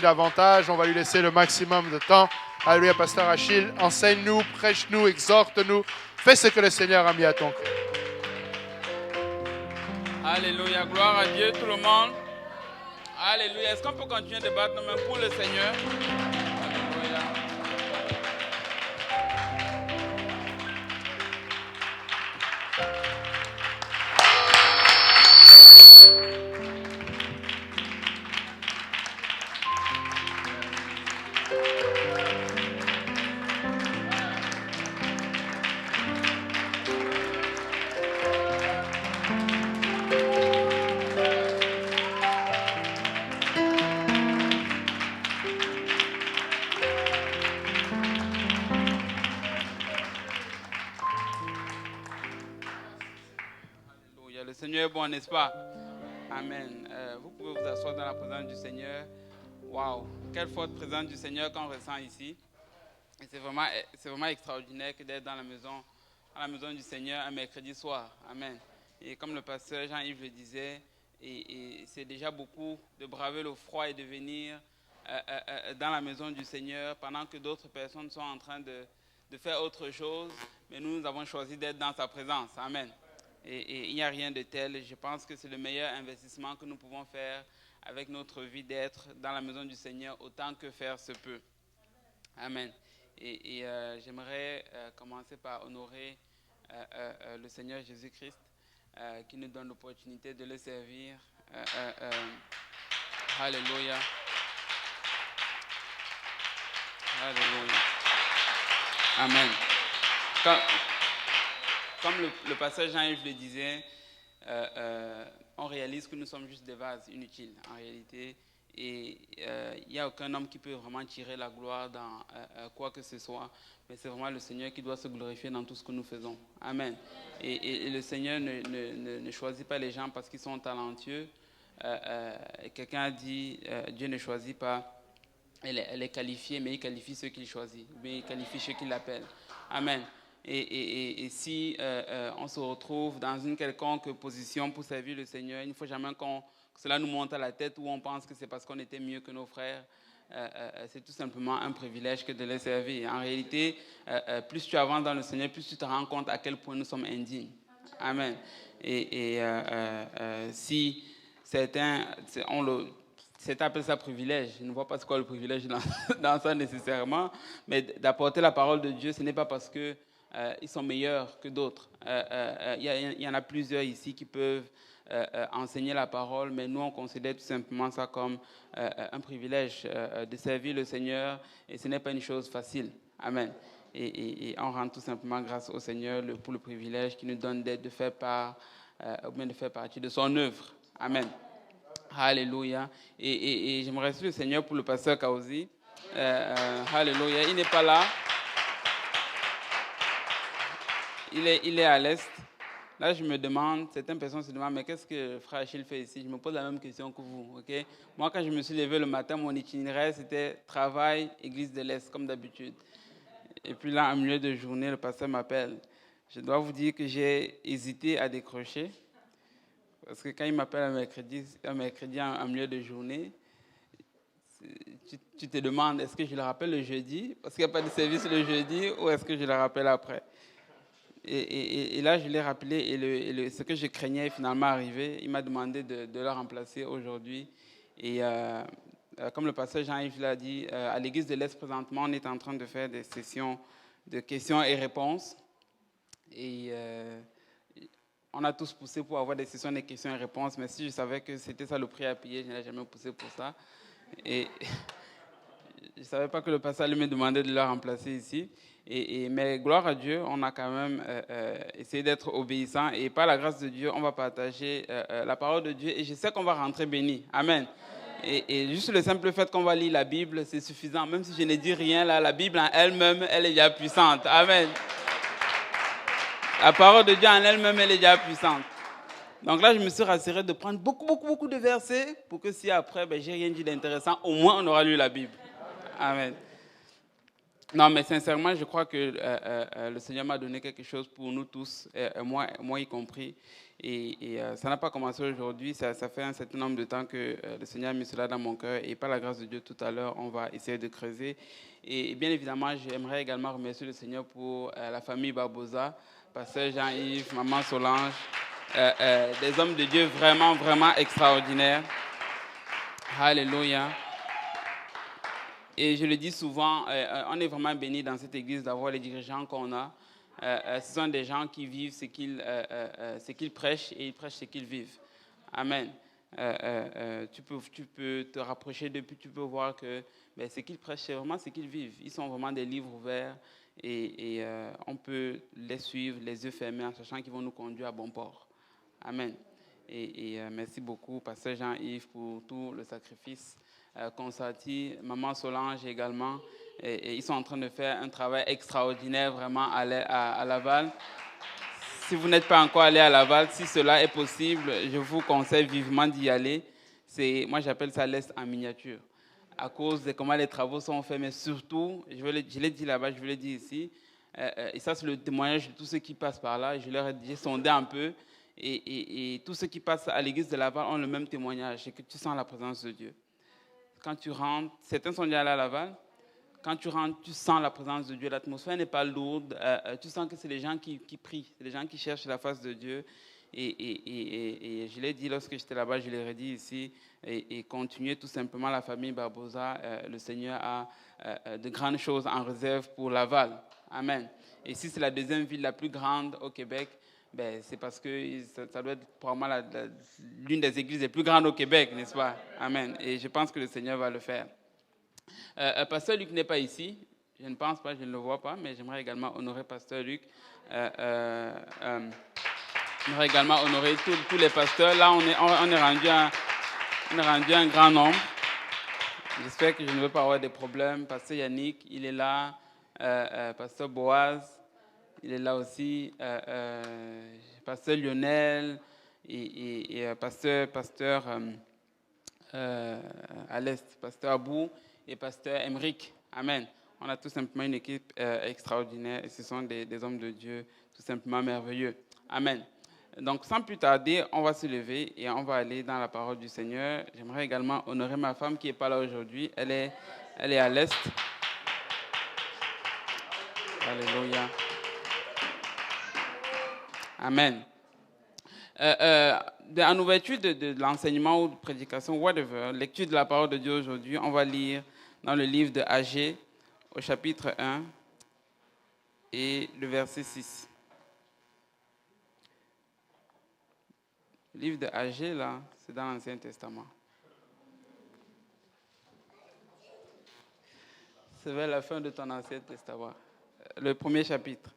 davantage, on va lui laisser le maximum de temps. Alléluia, pasteur Achille, enseigne-nous, prêche-nous, exhorte-nous, fais ce que le Seigneur a mis à ton cœur. Alléluia, gloire à Dieu tout le monde. Alléluia, est-ce qu'on peut continuer de battre nos mains pour le Seigneur? Alléluia. Le Seigneur est bon, n'est-ce pas? Amen. Vous pouvez vous asseoir dans la présence du Seigneur. Waouh, quelle forte présence du Seigneur qu'on ressent ici. Et c'est vraiment extraordinaire que d'être dans la maison du Seigneur un mercredi soir. Amen. Et comme le pasteur Jean-Yves le disait, et c'est déjà beaucoup de braver le froid et de venir dans la maison du Seigneur pendant que d'autres personnes sont en train de faire autre chose. Mais nous avons choisi d'être dans sa présence. Amen. Et il n'y a rien de tel. Je pense que c'est le meilleur investissement que nous pouvons faire avec notre vie, d'être dans la maison du Seigneur autant que faire se peut. Amen. Et j'aimerais commencer par honorer le Seigneur Jésus-Christ qui nous donne l'opportunité de le servir. Alléluia. Alléluia. Amen. Comme le passage Jean-Yves le disait, on réalise que nous sommes juste des vases inutiles en réalité. Et il n'y a aucun homme qui peut vraiment tirer la gloire dans quoi que ce soit. Mais c'est vraiment le Seigneur qui doit se glorifier dans tout ce que nous faisons. Amen. Et le Seigneur ne choisit pas les gens parce qu'ils sont talentueux. Quelqu'un a dit, Dieu ne choisit pas. Elle est qualifiée, mais il qualifie ceux qu'il choisit. Ou bien il qualifie ceux qu'il appelle. Amen. Et si on se retrouve dans une quelconque position pour servir le Seigneur, il ne faut jamais que cela nous monte à la tête ou on pense que c'est parce qu'on était mieux que nos frères. C'est tout simplement un privilège que de les servir. En réalité, plus tu avances dans le Seigneur, plus tu te rends compte à quel point nous sommes indignes. Amen. Et si certains appellent ça privilège, je ne vois pas ce qu'est le privilège dans ça nécessairement, mais d'apporter la parole de Dieu, ce n'est pas parce que ils sont meilleurs que d'autres. Il y en a plusieurs ici qui peuvent enseigner la parole, mais nous, on considère tout simplement ça comme un privilège de servir le Seigneur, et ce n'est pas une chose facile. Amen. Et on rend tout simplement grâce au Seigneur pour le privilège qu'il nous donne de faire partie de son œuvre. Amen. Alléluia. Et je me remercie le Seigneur pour le pasteur Kaozi. Alléluia. Il n'est pas là. Il est à l'Est. Là, je me demande, certaines personnes se demandent, mais qu'est-ce que frère Achille fait ici? Je me pose la même question que vous. Okay? Moi, quand je me suis levé le matin, mon itinéraire, c'était travail, église de l'Est, comme d'habitude. Et puis là, en milieu de journée, le pasteur m'appelle. Je dois vous dire que j'ai hésité à décrocher. Parce que quand il m'appelle un mercredi en milieu de journée, tu te demandes, est-ce que je le rappelle le jeudi, parce qu'il n'y a pas de service le jeudi, ou est-ce que je le rappelle après? Et là, je l'ai rappelé, et ce que je craignais est finalement arrivé. Il m'a demandé de le remplacer aujourd'hui. Et comme le pasteur Jean-Yves l'a dit, à l'église de l'Est présentement, on est en train de faire des sessions de questions et réponses. Et on a tous poussé pour avoir des sessions de questions et réponses, mais si je savais que c'était ça le prix à payer, je n'allais jamais poussé pour ça. Et je ne savais pas que le pasteur allait me demander de le remplacer ici. Mais gloire à Dieu, on a quand même essayé d'être obéissant. Et par la grâce de Dieu, on va partager la parole de Dieu. Et je sais qu'on va rentrer béni. Amen. Et juste le simple fait qu'on va lire la Bible, c'est suffisant. Même si je ne dis rien, là, la Bible en elle-même, elle est déjà puissante. Amen. La parole de Dieu en elle-même, elle est déjà puissante. Donc là, je me suis rassuré de prendre beaucoup de versets pour que si après, j'ai rien dit d'intéressant, au moins on aura lu la Bible. Amen. Non, mais sincèrement, je crois que le Seigneur m'a donné quelque chose pour nous tous, moi y compris. Et ça n'a pas commencé aujourd'hui, ça fait un certain nombre de temps que le Seigneur a mis cela dans mon cœur. Et par la grâce de Dieu, tout à l'heure, on va essayer de creuser. Et bien évidemment, j'aimerais également remercier le Seigneur pour la famille Barbosa, Pasteur Jean-Yves, Maman Solange, des hommes de Dieu vraiment, vraiment extraordinaires. Alléluia. Et je le dis souvent, on est vraiment béni dans cette église d'avoir les dirigeants qu'on a. Ce sont des gens qui vivent ce qu'ils prêchent et ils prêchent ce qu'ils vivent. Amen. Tu peux te rapprocher d'eux, puis tu peux voir que ce qu'ils prêchent, c'est vraiment ce qu'ils vivent. Ils sont vraiment des livres ouverts et on peut les suivre les yeux fermés en sachant qu'ils vont nous conduire à bon port. Amen. Et merci beaucoup, Pasteur Jean-Yves, pour tout le sacrifice consenti, Maman Solange également. Et ils sont en train de faire un travail extraordinaire vraiment à Laval. Si vous n'êtes pas encore allé à Laval, si cela est possible, je vous conseille vivement d'y aller. Moi, j'appelle ça l'Est en miniature. À cause de comment les travaux sont faits, mais surtout, je l'ai dit là-bas, je vous l'ai dit ici, et ça c'est le témoignage de tous ceux qui passent par là. J'ai sondé un peu, et tous ceux qui passent à l'église de Laval ont le même témoignage, c'est que tu sens la présence de Dieu. Quand tu rentres, certains sont déjà allés à Laval, quand tu rentres, tu sens la présence de Dieu, l'atmosphère n'est pas lourde, tu sens que c'est les gens qui prient, c'est les gens qui cherchent la face de Dieu. Et je l'ai dit lorsque j'étais là-bas, je l'ai redit ici, et continuer tout simplement la famille Barbosa. Le Seigneur a de grandes choses en réserve pour Laval. Amen. Et si c'est la deuxième ville la plus grande au Québec, c'est parce que ça doit être probablement l'une des églises les plus grandes au Québec, n'est-ce pas? Amen. Et je pense que le Seigneur va le faire. Pasteur Luc n'est pas ici. Je ne pense pas, je ne le vois pas, mais j'aimerais également honorer Pasteur Luc. J'aimerais également honorer tous les pasteurs. Là, on est rendu un grand nombre. J'espère que je ne vais pas avoir des problèmes. Pasteur Yannick, il est là. Pasteur Boaz, il est là aussi. Pasteur Lionel et pasteur à l'Est, Pasteur Abou et Pasteur Emeric. Amen. On a tout simplement une équipe extraordinaire et ce sont des hommes de Dieu tout simplement merveilleux. Amen. Donc, sans plus tarder, on va se lever et on va aller dans la parole du Seigneur. J'aimerais également honorer ma femme qui n'est pas là aujourd'hui. Elle est à l'Est. Alléluia. Amen. En ouverture de l'enseignement ou de prédication, whatever, lecture de la parole de Dieu aujourd'hui, on va lire dans le livre de Agée, au chapitre 1 et le verset 6. Le livre de Agée, là, c'est dans l'Ancien Testament. C'est vers la fin de ton Ancien Testament. Le premier chapitre.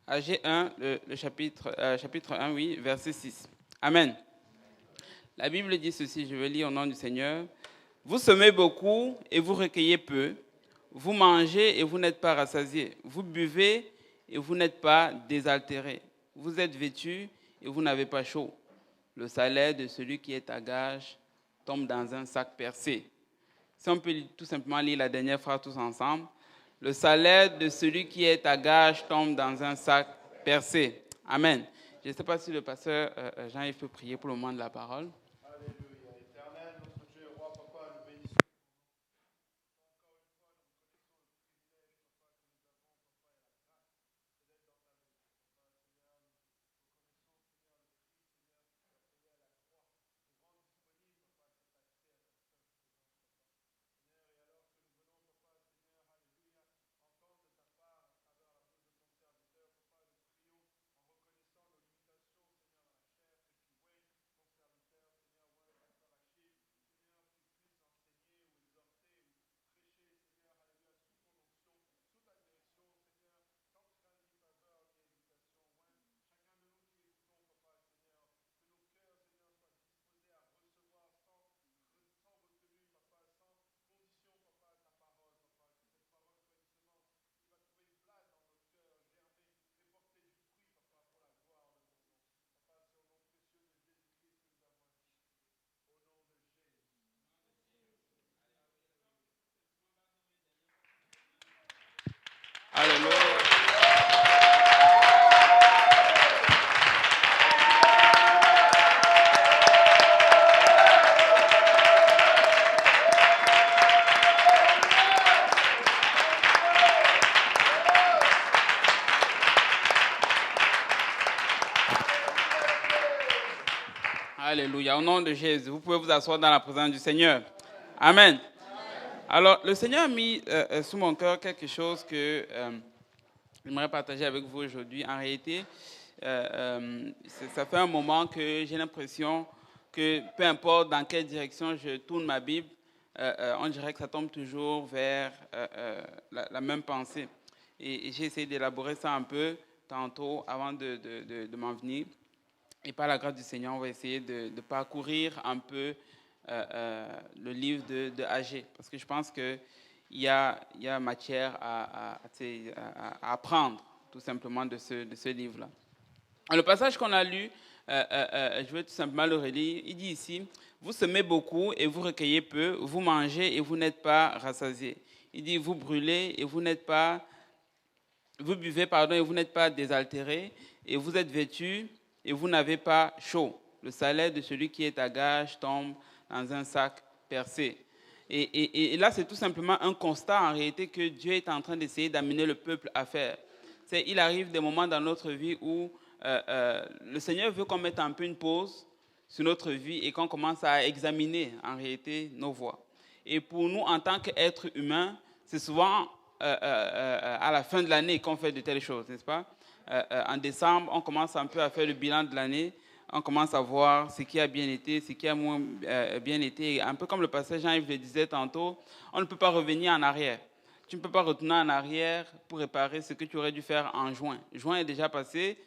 Agée 1, le chapitre 1, oui, verset 6. Amen. La Bible dit ceci, je vais lire au nom du Seigneur. Vous semez beaucoup et vous recueillez peu. Vous mangez et vous n'êtes pas rassasiés. Vous buvez et vous n'êtes pas désaltérés. Vous êtes vêtus et vous n'avez pas chaud. Le salaire de celui qui est à gage tombe dans un sac percé. Si on peut tout simplement lire la dernière phrase tous ensemble. Le salaire de celui qui est à gage tombe dans un sac percé. Amen. Je ne sais pas si le pasteur Jean-Yves peut prier pour le moment de la parole. Alléluia. Éternel, notre Dieu, roi, papa, nous bénissons. Alléluia. Au nom de Jésus, vous pouvez vous asseoir dans la présence du Seigneur. Amen. Alors, le Seigneur a mis sous mon cœur quelque chose que j'aimerais partager avec vous aujourd'hui. En réalité, ça fait un moment que j'ai l'impression que peu importe dans quelle direction je tourne ma Bible, on dirait que ça tombe toujours vers la même pensée. Et j'ai essayé d'élaborer ça un peu tantôt avant de m'en venir. Et par la grâce du Seigneur, on va essayer de parcourir un peu le livre de Agé. Parce que je pense qu'il y a matière à apprendre tout simplement de ce livre-là. Le passage qu'on a lu, je vais tout simplement le relire. Il dit ici, « Vous semez beaucoup et vous recueillez peu, vous mangez et vous n'êtes pas rassasiés. » Il dit, « Vous brûlez et vous buvez, et vous n'êtes pas désaltérés, et vous êtes vêtus et vous n'avez pas chaud. Le salaire de celui qui est à gage tombe dans un sac percé. » Et là, c'est tout simplement un constat en réalité que Dieu est en train d'essayer d'amener le peuple à faire. Il arrive des moments dans notre vie où le Seigneur veut qu'on mette un peu une pause sur notre vie et qu'on commence à examiner en réalité nos voies. Et pour nous, en tant qu'êtres humains, c'est souvent à la fin de l'année qu'on fait de telles choses, n'est-ce pas? En décembre, on commence un peu à faire le bilan de l'année, on commence à voir ce qui a bien été, ce qui a moins bien été. Et un peu comme le pasteur Jean-Yves le disait tantôt, on ne peut pas revenir en arrière. Tu ne peux pas retourner en arrière pour réparer ce que tu aurais dû faire en juin. Juin est déjà passé.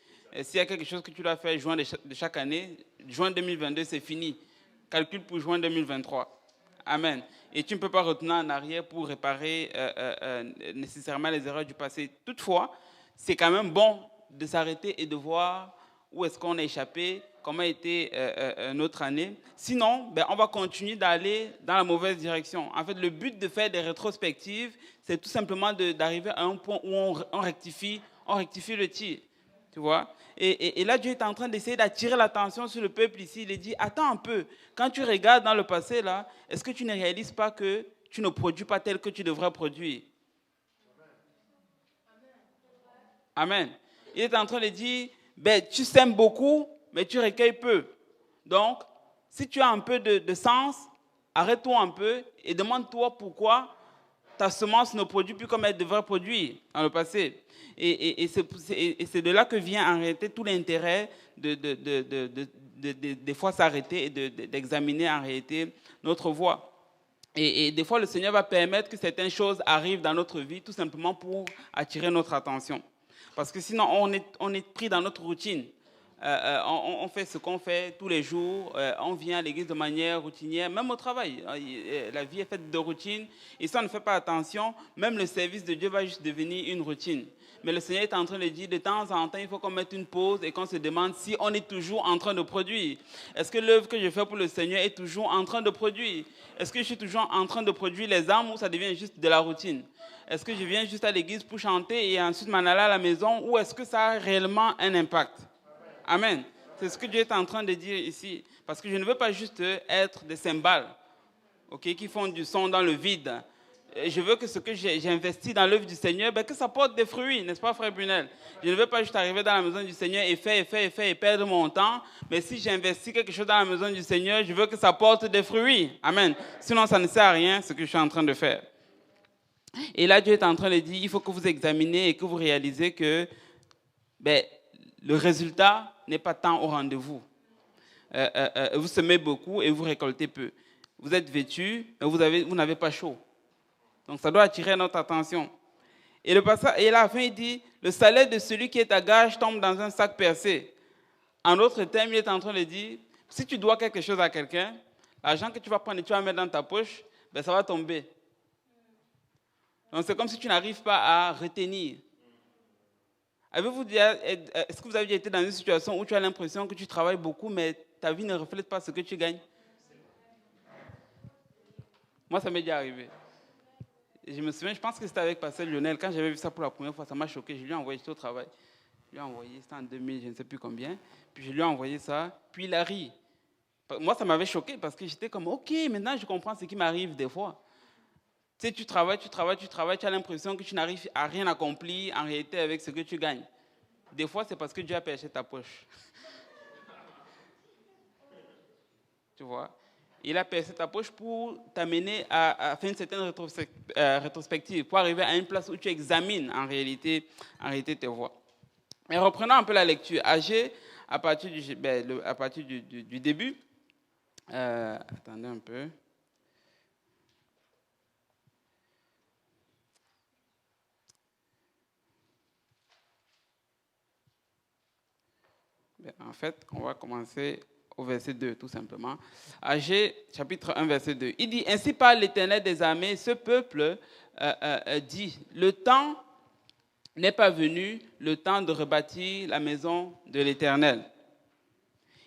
S'il y a quelque chose que tu dois faire juin de chaque année, juin 2022, c'est fini. Calcule pour juin 2023. Amen. Et tu ne peux pas retourner en arrière pour réparer nécessairement les erreurs du passé. Toutefois, c'est quand même bon de s'arrêter et de voir où est-ce qu'on a échappé, comment a été notre année. Sinon, on va continuer d'aller dans la mauvaise direction. En fait, le but de faire des rétrospectives, c'est tout simplement d'arriver à un point où on rectifie le tir. Tu vois? Et là, Dieu est en train d'essayer d'attirer l'attention sur le peuple ici. Il dit, attends un peu, quand tu regardes dans le passé, là, est-ce que tu ne réalises pas que tu ne produis pas tel que tu devrais produire? Amen. Il est en train de dire, tu sèmes beaucoup, mais tu recueilles peu. Donc, si tu as un peu de sens, arrête-toi un peu et demande-toi pourquoi ta semence ne produit plus comme elle devrait produire dans le passé. Et c'est de là que vient en réalité tout l'intérêt des fois s'arrêter et d'examiner en réalité notre voie. Et des fois, le Seigneur va permettre que certaines choses arrivent dans notre vie tout simplement pour attirer notre attention. Parce que sinon, on est pris dans notre routine. On fait ce qu'on fait tous les jours, on vient à l'église de manière routinière, même au travail. La vie est faite de routine. Et si on ne fait pas attention, même le service de Dieu va juste devenir une routine. Mais le Seigneur est en train de dire, de temps en temps, il faut qu'on mette une pause et qu'on se demande si on est toujours en train de produire. Est-ce que l'œuvre que je fais pour le Seigneur est toujours en train de produire? Est-ce que je suis toujours en train de produire les âmes ou ça devient juste de la routine? Est-ce que je viens juste à l'église pour chanter et ensuite m'en aller à la maison ou est-ce que ça a réellement un impact? Amen. C'est ce que Dieu est en train de dire ici. Parce que je ne veux pas juste être des cymbales qui font du son dans le vide. Et je veux que ce que j'ai investi dans l'œuvre du Seigneur, que ça porte des fruits, n'est-ce pas, frère Brunel? Je ne veux pas juste arriver dans la maison du Seigneur et faire et perdre mon temps. Mais si j'investis quelque chose dans la maison du Seigneur, je veux que ça porte des fruits. Amen. Sinon, ça ne sert à rien ce que je suis en train de faire. Et là, Dieu est en train de dire, il faut que vous examiniez et que vous réalisez que le résultat n'est pas tant au rendez-vous. Vous semez beaucoup et vous récoltez peu. Vous êtes vêtus, mais vous n'avez pas chaud. Donc ça doit attirer notre attention. Et à la fin, il dit, le salaire de celui qui est à gage tombe dans un sac percé. En d'autres termes, il est en train de dire, si tu dois quelque chose à quelqu'un, l'argent que tu vas prendre et tu vas mettre dans ta poche, ça va tomber. Donc c'est comme si tu n'arrives pas à retenir. Est-ce que vous avez été dans une situation où tu as l'impression que tu travailles beaucoup, mais ta vie ne reflète pas ce que tu gagnes? Moi, ça m'est déjà arrivé. Je me souviens, je pense que c'était avec Pasteur Lionel. Quand j'avais vu ça pour la première fois, ça m'a choqué. Je lui ai envoyé, j'étais au travail. Je lui ai envoyé, c'était en 2000, je ne sais plus combien. Puis je lui ai envoyé ça, puis il a ri. Moi, ça m'avait choqué parce que j'étais comme, ok, maintenant je comprends ce qui m'arrive des fois. Tu sais, tu travailles, tu as l'impression que tu n'arrives à rien accomplir en réalité avec ce que tu gagnes. Des fois, c'est parce que Dieu a perché ta poche. vois. Il a percé ta poche pour t'amener à faire une certaine rétrospective, pour arriver à une place où tu examines en réalité tes voies. Mais reprenons un peu la lecture. Agé, à partir du début, attendez un peu. En fait, on va commencer au verset 2, tout simplement. Agé, chapitre 1, verset 2. Il dit, « Ainsi parle l'Éternel des armées, ce peuple dit, le temps n'est pas venu, le temps de rebâtir la maison de l'Éternel. »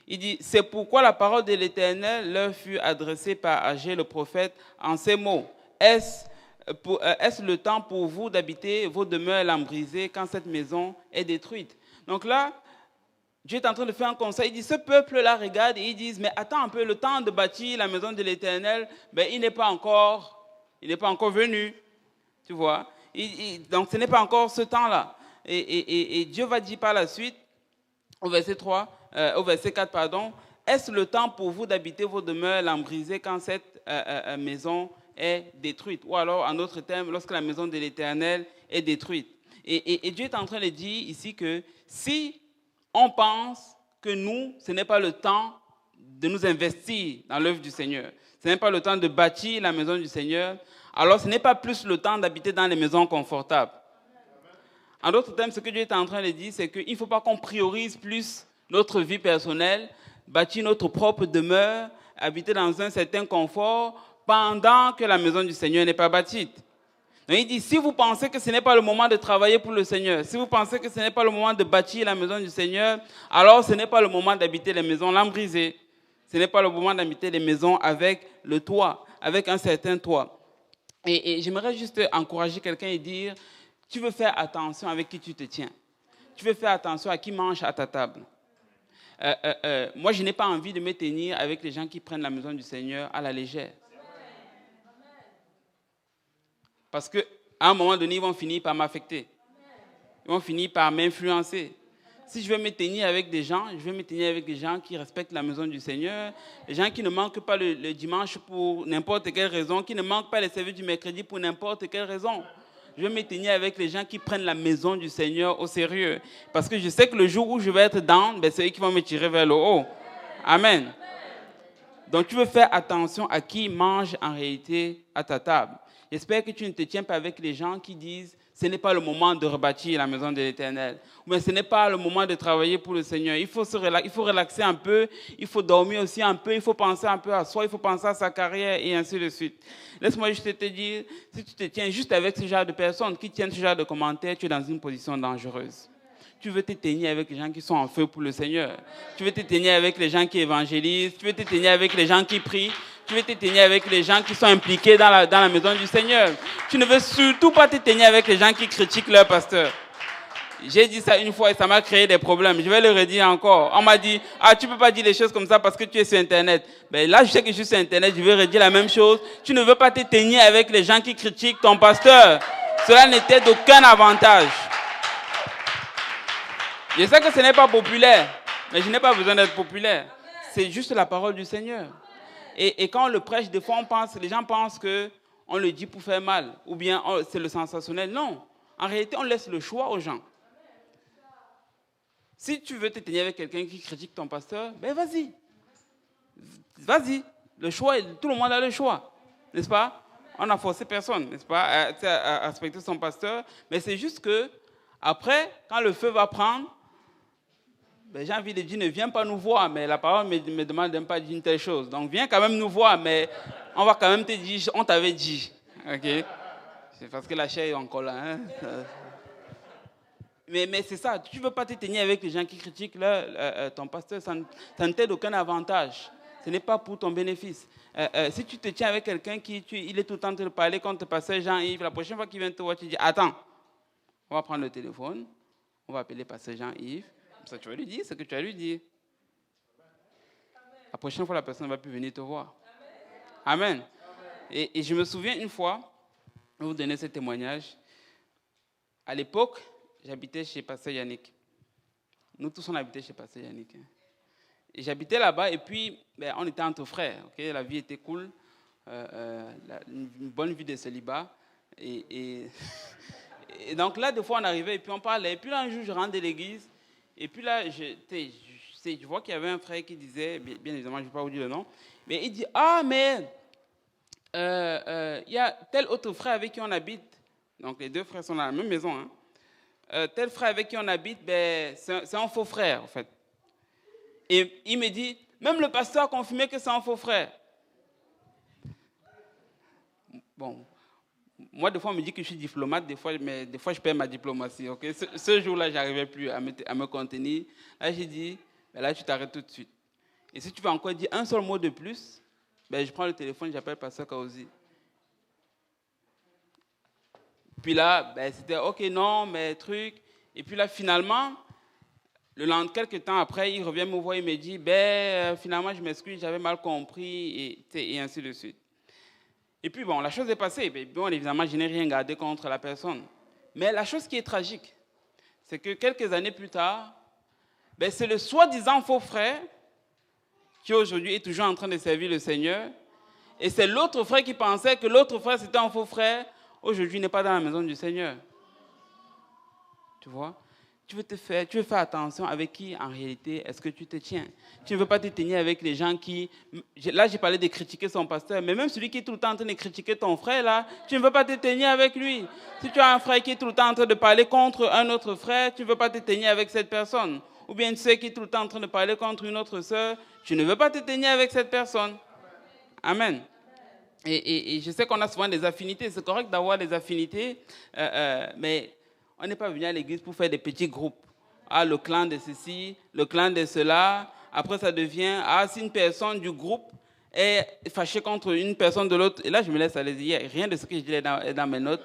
Il dit, « C'est pourquoi la parole de l'Éternel leur fut adressée par Agé le prophète en ces mots. Est-ce le temps pour vous d'habiter vos demeures lambrisées quand cette maison est détruite? » Donc là, Dieu est en train de faire un conseil. Il dit, ce peuple-là regarde et ils disent, mais attends un peu, le temps de bâtir la maison de l'Éternel, il n'est pas encore venu. Tu vois? Donc ce n'est pas encore ce temps-là. Et Dieu va dire par la suite, au verset 4, pardon, est-ce le temps pour vous d'habiter vos demeures lambrisées quand cette maison est détruite? Ou alors, en d'autres termes, lorsque la maison de l'Éternel est détruite. Et Dieu est en train de dire ici que si on pense que nous, ce n'est pas le temps de nous investir dans l'œuvre du Seigneur, ce n'est pas le temps de bâtir la maison du Seigneur, alors ce n'est pas plus le temps d'habiter dans les maisons confortables. En d'autres termes, ce que Dieu est en train de dire, c'est qu'il ne faut pas qu'on priorise plus notre vie personnelle, bâtir notre propre demeure, habiter dans un certain confort, pendant que la maison du Seigneur n'est pas bâtie. Donc il dit, si vous pensez que ce n'est pas le moment de travailler pour le Seigneur, si vous pensez que ce n'est pas le moment de bâtir la maison du Seigneur, alors ce n'est pas le moment d'habiter les maisons lambrisées. Ce n'est pas le moment d'habiter les maisons avec le toit, avec un certain toit. Et j'aimerais juste encourager quelqu'un et dire, tu veux faire attention avec qui tu te tiens. Tu veux faire attention à qui mange à ta table. Moi, je n'ai pas envie de me tenir avec les gens qui prennent la maison du Seigneur à la légère. Parce qu'à un moment donné, ils vont finir par m'affecter. Ils vont finir par m'influencer. Si je veux me tenir avec des gens, je veux me tenir avec des gens qui respectent la maison du Seigneur, des gens qui ne manquent pas le dimanche pour n'importe quelle raison, qui ne manquent pas les services du mercredi pour n'importe quelle raison. Je veux me tenir avec les gens qui prennent la maison du Seigneur au sérieux. Parce que je sais que le jour où je vais être down, c'est eux qui vont me tirer vers le haut. Amen. Donc tu veux faire attention à qui mange en réalité à ta table. J'espère que tu ne te tiens pas avec les gens qui disent « ce n'est pas le moment de rebâtir la maison de l'Éternel » ou « ce n'est pas le moment de travailler pour le Seigneur ». Il faut relaxer un peu, il faut dormir aussi un peu, il faut penser un peu à soi, il faut penser à sa carrière et ainsi de suite. Laisse-moi juste te dire, si tu te tiens juste avec ce genre de personnes qui tiennent ce genre de commentaires, tu es dans une position dangereuse. Tu veux te tenir avec les gens qui sont en feu pour le Seigneur. Tu veux te tenir avec les gens qui évangélisent. Tu veux te tenir avec les gens qui prient. Tu veux te tenir avec les gens qui sont impliqués dans la maison du Seigneur. Tu ne veux surtout pas te tenir avec les gens qui critiquent leur pasteur. J'ai dit ça une fois et ça m'a créé des problèmes. Je vais le redire encore. On m'a dit, tu ne peux pas dire les choses comme ça parce que tu es sur Internet. Là, je sais que je suis sur Internet, je vais redire la même chose. Tu ne veux pas te tenir avec les gens qui critiquent ton pasteur. Cela n'était d'aucun avantage. Je sais que ce n'est pas populaire, mais je n'ai pas besoin d'être populaire. C'est juste la parole du Seigneur. Et quand on le prêche, des fois, les gens pensent qu'on le dit pour faire mal, ou bien c'est le sensationnel. Non, en réalité, on laisse le choix aux gens. Si tu veux te tenir avec quelqu'un qui critique ton pasteur, vas-y. Vas-y. Le choix, tout le monde a le choix, n'est-ce pas? On n'a forcé personne, n'est-ce pas, à respecter son pasteur. Mais c'est juste que, après, quand le feu va prendre, j'ai envie de dire, ne viens pas nous voir, mais la parole me demande de ne pas dire une telle chose. Donc viens quand même nous voir, mais on va quand même te dire, on t'avait dit. Okay? C'est parce que la chair est encore là. Hein? Mais c'est ça, tu ne veux pas te tenir avec les gens qui critiquent ton pasteur, ça ne t'aide aucun avantage. Ce n'est pas pour ton bénéfice. Si tu te tiens avec quelqu'un il est tout le temps en train de parler contre le pasteur Jean-Yves, la prochaine fois qu'il vient te voir, tu dis, attends, on va prendre le téléphone, on va appeler le pasteur Jean-Yves. Ça, tu vas lui dire ce que tu as lui dit. La prochaine fois, la personne ne va plus venir te voir. Amen. Et je me souviens une fois, je vais vous donner ce témoignage. À l'époque, j'habitais chez Pasteur Yannick. Nous tous, on habitait chez Pasteur Yannick. j'habitais là-bas et puis on était entre frères. Okay? La vie était cool, une bonne vie de célibat. Et donc là, des fois, on arrivait et puis on parlait. Et puis là, un jour, je rentre de l'église. Et puis là, je vois qu'il y avait un frère qui disait, bien évidemment, je ne vais pas vous dire le nom, mais il dit, ah, mais il y a tel autre frère avec qui on habite. Donc les deux frères sont dans la même maison. Hein. Tel frère avec qui on habite, c'est un faux frère, en fait. Et il me dit, même le pasteur a confirmé que c'est un faux frère. Bon, moi, des fois, on me dit que je suis diplomate, mais des fois, je perds ma diplomatie. Okay? Ce jour-là, je n'arrivais plus à me contenir. Là, j'ai dit, là, tu t'arrêtes tout de suite. Et si tu veux encore dire un seul mot de plus, je prends le téléphone, j'appelle Pasteur Kaozi. Puis là, c'était OK, non, mais truc. Et puis là, finalement, quelques temps après, il revient me voir, il me dit, finalement, je m'excuse, j'avais mal compris, et ainsi de suite. Et puis, bon, la chose est passée. Bon, évidemment, je n'ai rien gardé contre la personne. Mais la chose qui est tragique, c'est que quelques années plus tard, c'est le soi-disant faux frère qui aujourd'hui est toujours en train de servir le Seigneur. Et c'est l'autre frère qui pensait que l'autre frère, c'était un faux frère. Aujourd'hui, il n'est pas dans la maison du Seigneur. Tu vois ? Tu veux faire attention avec qui, en réalité, est-ce que tu te tiens. Tu ne veux pas te tenir avec les gens qui... Là, j'ai parlé de critiquer son pasteur, mais même celui qui est tout le temps en train de critiquer ton frère, là, tu ne veux pas te tenir avec lui. Si tu as un frère qui est tout le temps en train de parler contre un autre frère, tu ne veux pas te tenir avec cette personne. Ou bien tu sais qui est tout le temps en train de parler contre une autre sœur, tu ne veux pas te tenir avec cette personne. Amen. Et je sais qu'on a souvent des affinités. C'est correct d'avoir des affinités, mais... On n'est pas venu à l'église pour faire des petits groupes. Ah, le clan de ceci, le clan de cela. Après, ça devient, si une personne du groupe est fâchée contre une personne de l'autre. Et là, je me laisse aller dire, rien de ce que je dis est dans mes notes,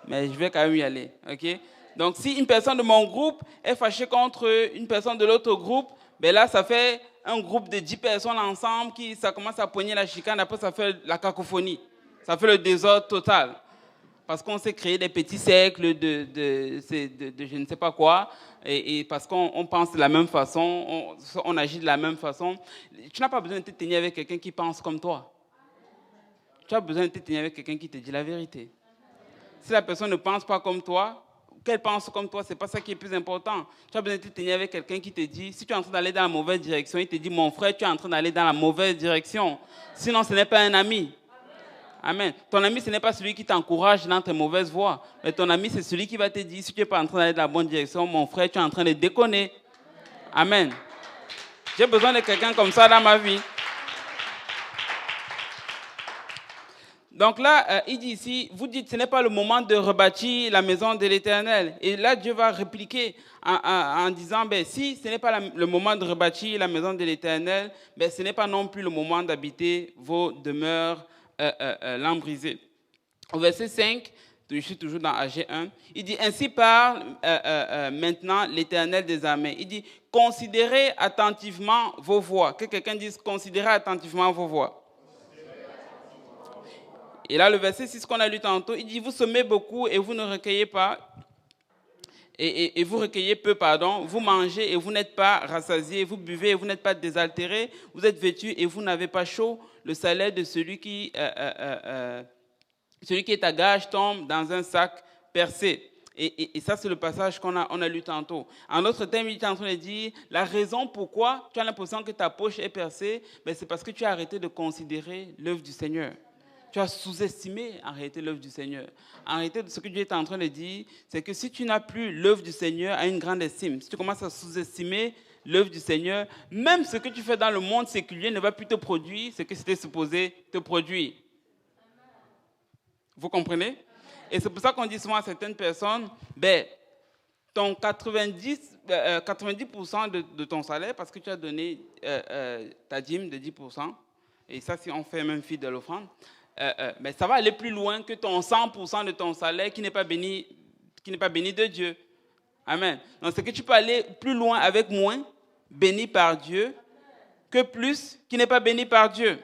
mais je vais quand même y aller. Okay? Donc, si une personne de mon groupe est fâchée contre une personne de l'autre groupe, là, ça fait un groupe de 10 personnes ensemble ça commence à poigner la chicane. Après, ça fait la cacophonie. Ça fait le désordre total. Parce qu'on s'est créé des petits cercles de je ne sais pas quoi, et parce qu'on pense de la même façon, on agit de la même façon. Tu n'as pas besoin de te tenir avec quelqu'un qui pense comme toi. Tu as besoin de te tenir avec quelqu'un qui te dit la vérité. Si la personne ne pense pas comme toi, qu'elle pense comme toi, ce n'est pas ça qui est plus important. Tu as besoin de te tenir avec quelqu'un qui te dit, si tu es en train d'aller dans la mauvaise direction, il te dit, mon frère, tu es en train d'aller dans la mauvaise direction. Sinon, ce n'est pas un ami. Amen. Ton ami, ce n'est pas celui qui t'encourage dans tes mauvaises voies. Mais ton ami, c'est celui qui va te dire, si tu n'es pas en train d'aller dans la bonne direction, mon frère, tu es en train de déconner. Amen. J'ai besoin de quelqu'un comme ça dans ma vie. Donc là, il dit ici, vous dites, ce n'est pas le moment de rebâtir la maison de l'Éternel. Et là, Dieu va répliquer en disant, si ce n'est pas le moment de rebâtir la maison de l'Éternel, ce n'est pas non plus le moment d'habiter vos demeures l'an brisé. Au verset 5, je suis toujours dans AG 1, il dit, ainsi parle maintenant l'Éternel des armées. Il dit, considérez attentivement vos voies. Que quelqu'un dise, considérez attentivement vos voies. Et là, le verset 6 qu'on a lu tantôt, il dit, vous semez beaucoup et vous ne recueillez pas. Et vous recueillez peu, vous mangez et vous n'êtes pas rassasiés, vous buvez et vous n'êtes pas désaltérés, vous êtes vêtus et vous n'avez pas chaud. Le salaire de celui qui est à gage tombe dans un sac percé. Et ça, c'est le passage qu'on a lu tantôt. En d'autres termes, il est en train de dire, la raison pourquoi tu as l'impression que ta poche est percée, c'est parce que tu as arrêté de considérer l'œuvre du Seigneur. Tu as sous-estimé en réalité l'œuvre du Seigneur. En réalité, ce que Dieu est en train de dire, c'est que si tu n'as plus l'œuvre du Seigneur à une grande estime, si tu commences à sous-estimer l'œuvre du Seigneur, même ce que tu fais dans le monde séculier ne va plus te produire ce que c'était supposé te produire. Vous comprenez? Et c'est pour ça qu'on dit souvent à certaines personnes, ton 90% de ton salaire, parce que tu as donné ta dîme de 10%, et ça, si on fait même fi de l'offrande, ça va aller plus loin que ton 100% de ton salaire qui n'est pas béni de Dieu. Amen. Donc, c'est que tu peux aller plus loin avec moins, béni par Dieu, que plus, qui n'est pas béni par Dieu.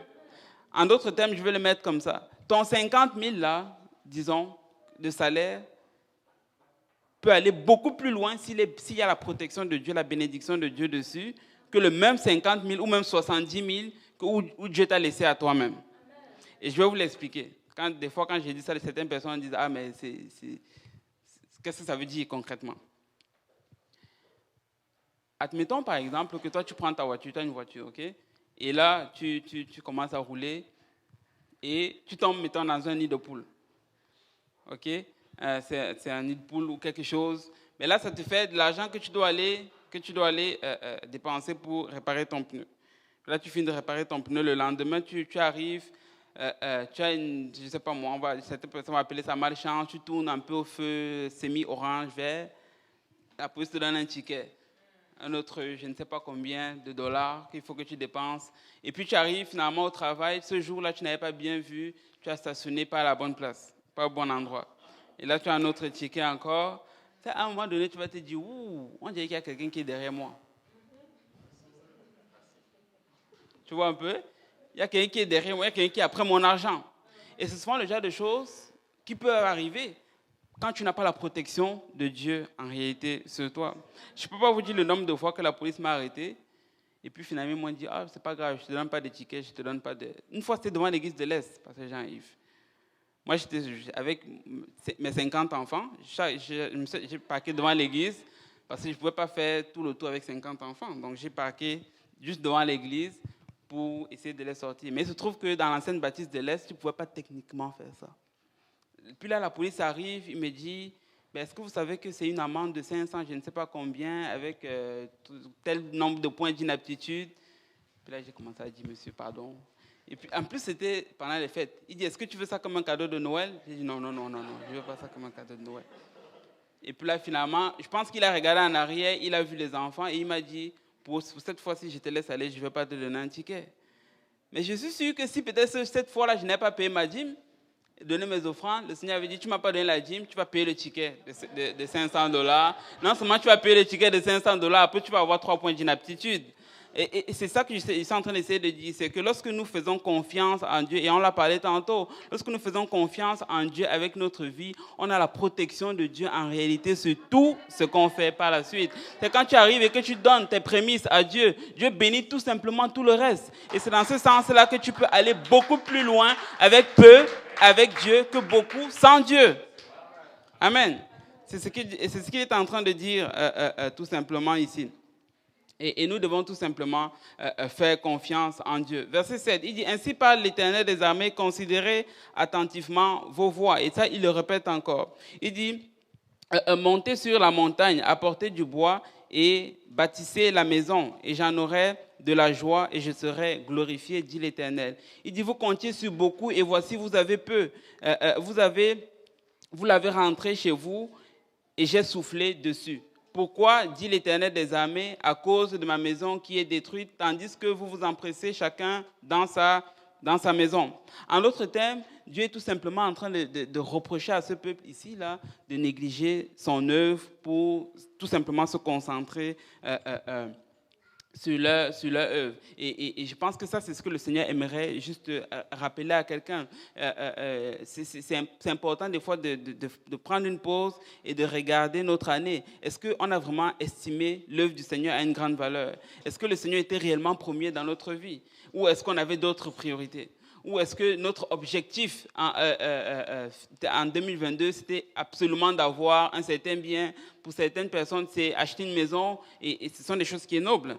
En d'autres termes, je vais le mettre comme ça. Ton 50 000, là, disons, de salaire, peut aller beaucoup plus loin s'il y a la protection de Dieu, la bénédiction de Dieu dessus, que le même 50 000 ou même 70 000 où Dieu t'a laissé à toi-même. Et je vais vous l'expliquer. Des fois, quand j'ai dit ça, certaines personnes disent « Ah, mais qu'est-ce que ça veut dire concrètement ?» Admettons par exemple que toi, tu prends ta voiture, tu as une voiture, ok? Et là, tu commences à rouler et tu tombes, mettons, dans un nid de poule. Ok? C'est un nid de poule ou quelque chose. Mais là, ça te fait de l'argent que tu dois aller dépenser pour réparer ton pneu. Là, tu finis de réparer ton pneu. Le lendemain, tu arrives, tu as une, je ne sais pas moi, certaines personnes vont appeler ça malchance, tu tournes un peu au feu semi-orange, vert. La police te donne un ticket. Un autre, je ne sais pas combien de dollars qu'il faut que tu dépenses. Et puis tu arrives finalement au travail. Ce jour-là, tu n'avais pas bien vu. Tu as stationné pas à la bonne place, pas au bon endroit. Et là, tu as un autre ticket encore. À un moment donné, tu vas te dire, ouh, on dirait qu'il y a quelqu'un qui est derrière moi. Tu vois un peu? Il y a quelqu'un qui est derrière moi, il y a quelqu'un qui est après mon argent. Et c'est souvent le genre de choses qui peuvent arriver quand tu n'as pas la protection de Dieu, en réalité, sur toi. Je ne peux pas vous dire le nombre de fois que la police m'a arrêté. Et puis finalement, ils m'ont dit, ah, c'est pas grave, je ne te donne pas de ticket, je te donne pas de... Une fois, c'était devant l'église de l'Est, parce que Jean-Yves. Moi, j'étais avec mes 50 enfants. J'ai parqué devant l'église, parce que je ne pouvais pas faire tout le tour avec 50 enfants. Donc, j'ai parqué juste devant l'église pour essayer de les sortir. Mais il se trouve que dans l'ancienne baptiste de l'Est, tu ne pouvais pas techniquement faire ça. Puis là, la police arrive, il me dit, est-ce que vous savez que c'est une amende de 500, je ne sais pas combien, avec tel nombre de points d'inaptitude? Puis là, j'ai commencé à dire, monsieur, pardon. Et puis, en plus, c'était pendant les fêtes. Il dit, est-ce que tu veux ça comme un cadeau de Noël? J'ai dit, non, je ne veux pas ça comme un cadeau de Noël. Et puis là, finalement, je pense qu'il a regardé en arrière, il a vu les enfants et il m'a dit, pour cette fois-ci, je te laisse aller, je ne vais pas te donner un ticket. Mais je suis sûr que si peut-être cette fois-là, je n'ai pas payé ma dîme, donner mes offrandes, le Seigneur avait dit, tu ne m'as pas donné la dîme, tu vas payer le ticket de $500. Non seulement tu vas payer le ticket de $500, après tu vas avoir 3 points d'inaptitude. Et c'est ça que je suis en train d'essayer de dire, c'est que lorsque nous faisons confiance en Dieu, et on l'a parlé tantôt, lorsque nous faisons confiance en Dieu avec notre vie, on a la protection de Dieu en réalité sur tout ce qu'on fait par la suite. C'est quand tu arrives et que tu donnes tes prémices à Dieu, Dieu bénit tout simplement tout le reste. Et c'est dans ce sens-là que tu peux aller beaucoup plus loin avec peu, avec Dieu, que beaucoup sans Dieu. Amen. C'est ce qu'il est en train de dire tout simplement ici. Et nous devons tout simplement faire confiance en Dieu. Verset 7, il dit, « Ainsi parle l'Éternel des armées, considérez attentivement vos voies. » Et ça, il le répète encore. Il dit, « Montez sur la montagne, apportez du bois et bâtissez la maison, et j'en aurai de la joie et je serai glorifié, dit l'Éternel. » Il dit, « Vous comptiez sur beaucoup et voici, vous avez peu. Vous l'avez rentré chez vous et j'ai soufflé dessus. Pourquoi, dit l'Éternel des armées, à cause de ma maison qui est détruite, tandis que vous vous empressez chacun dans sa maison. » En d'autres termes, Dieu est tout simplement en train de reprocher à ce peuple ici là, de négliger son œuvre pour tout simplement se concentrer sur leur œuvre. Et je pense que ça, c'est ce que le Seigneur aimerait juste rappeler à quelqu'un. C'est important des fois de prendre une pause et de regarder notre année. Est-ce qu'on a vraiment estimé l'œuvre du Seigneur à une grande valeur? Est-ce que le Seigneur était réellement premier dans notre vie? Ou est-ce qu'on avait d'autres priorités? Ou est-ce que notre objectif en 2022, c'était absolument d'avoir un certain bien? Pour certaines personnes, c'est acheter une maison et ce sont des choses qui sont nobles.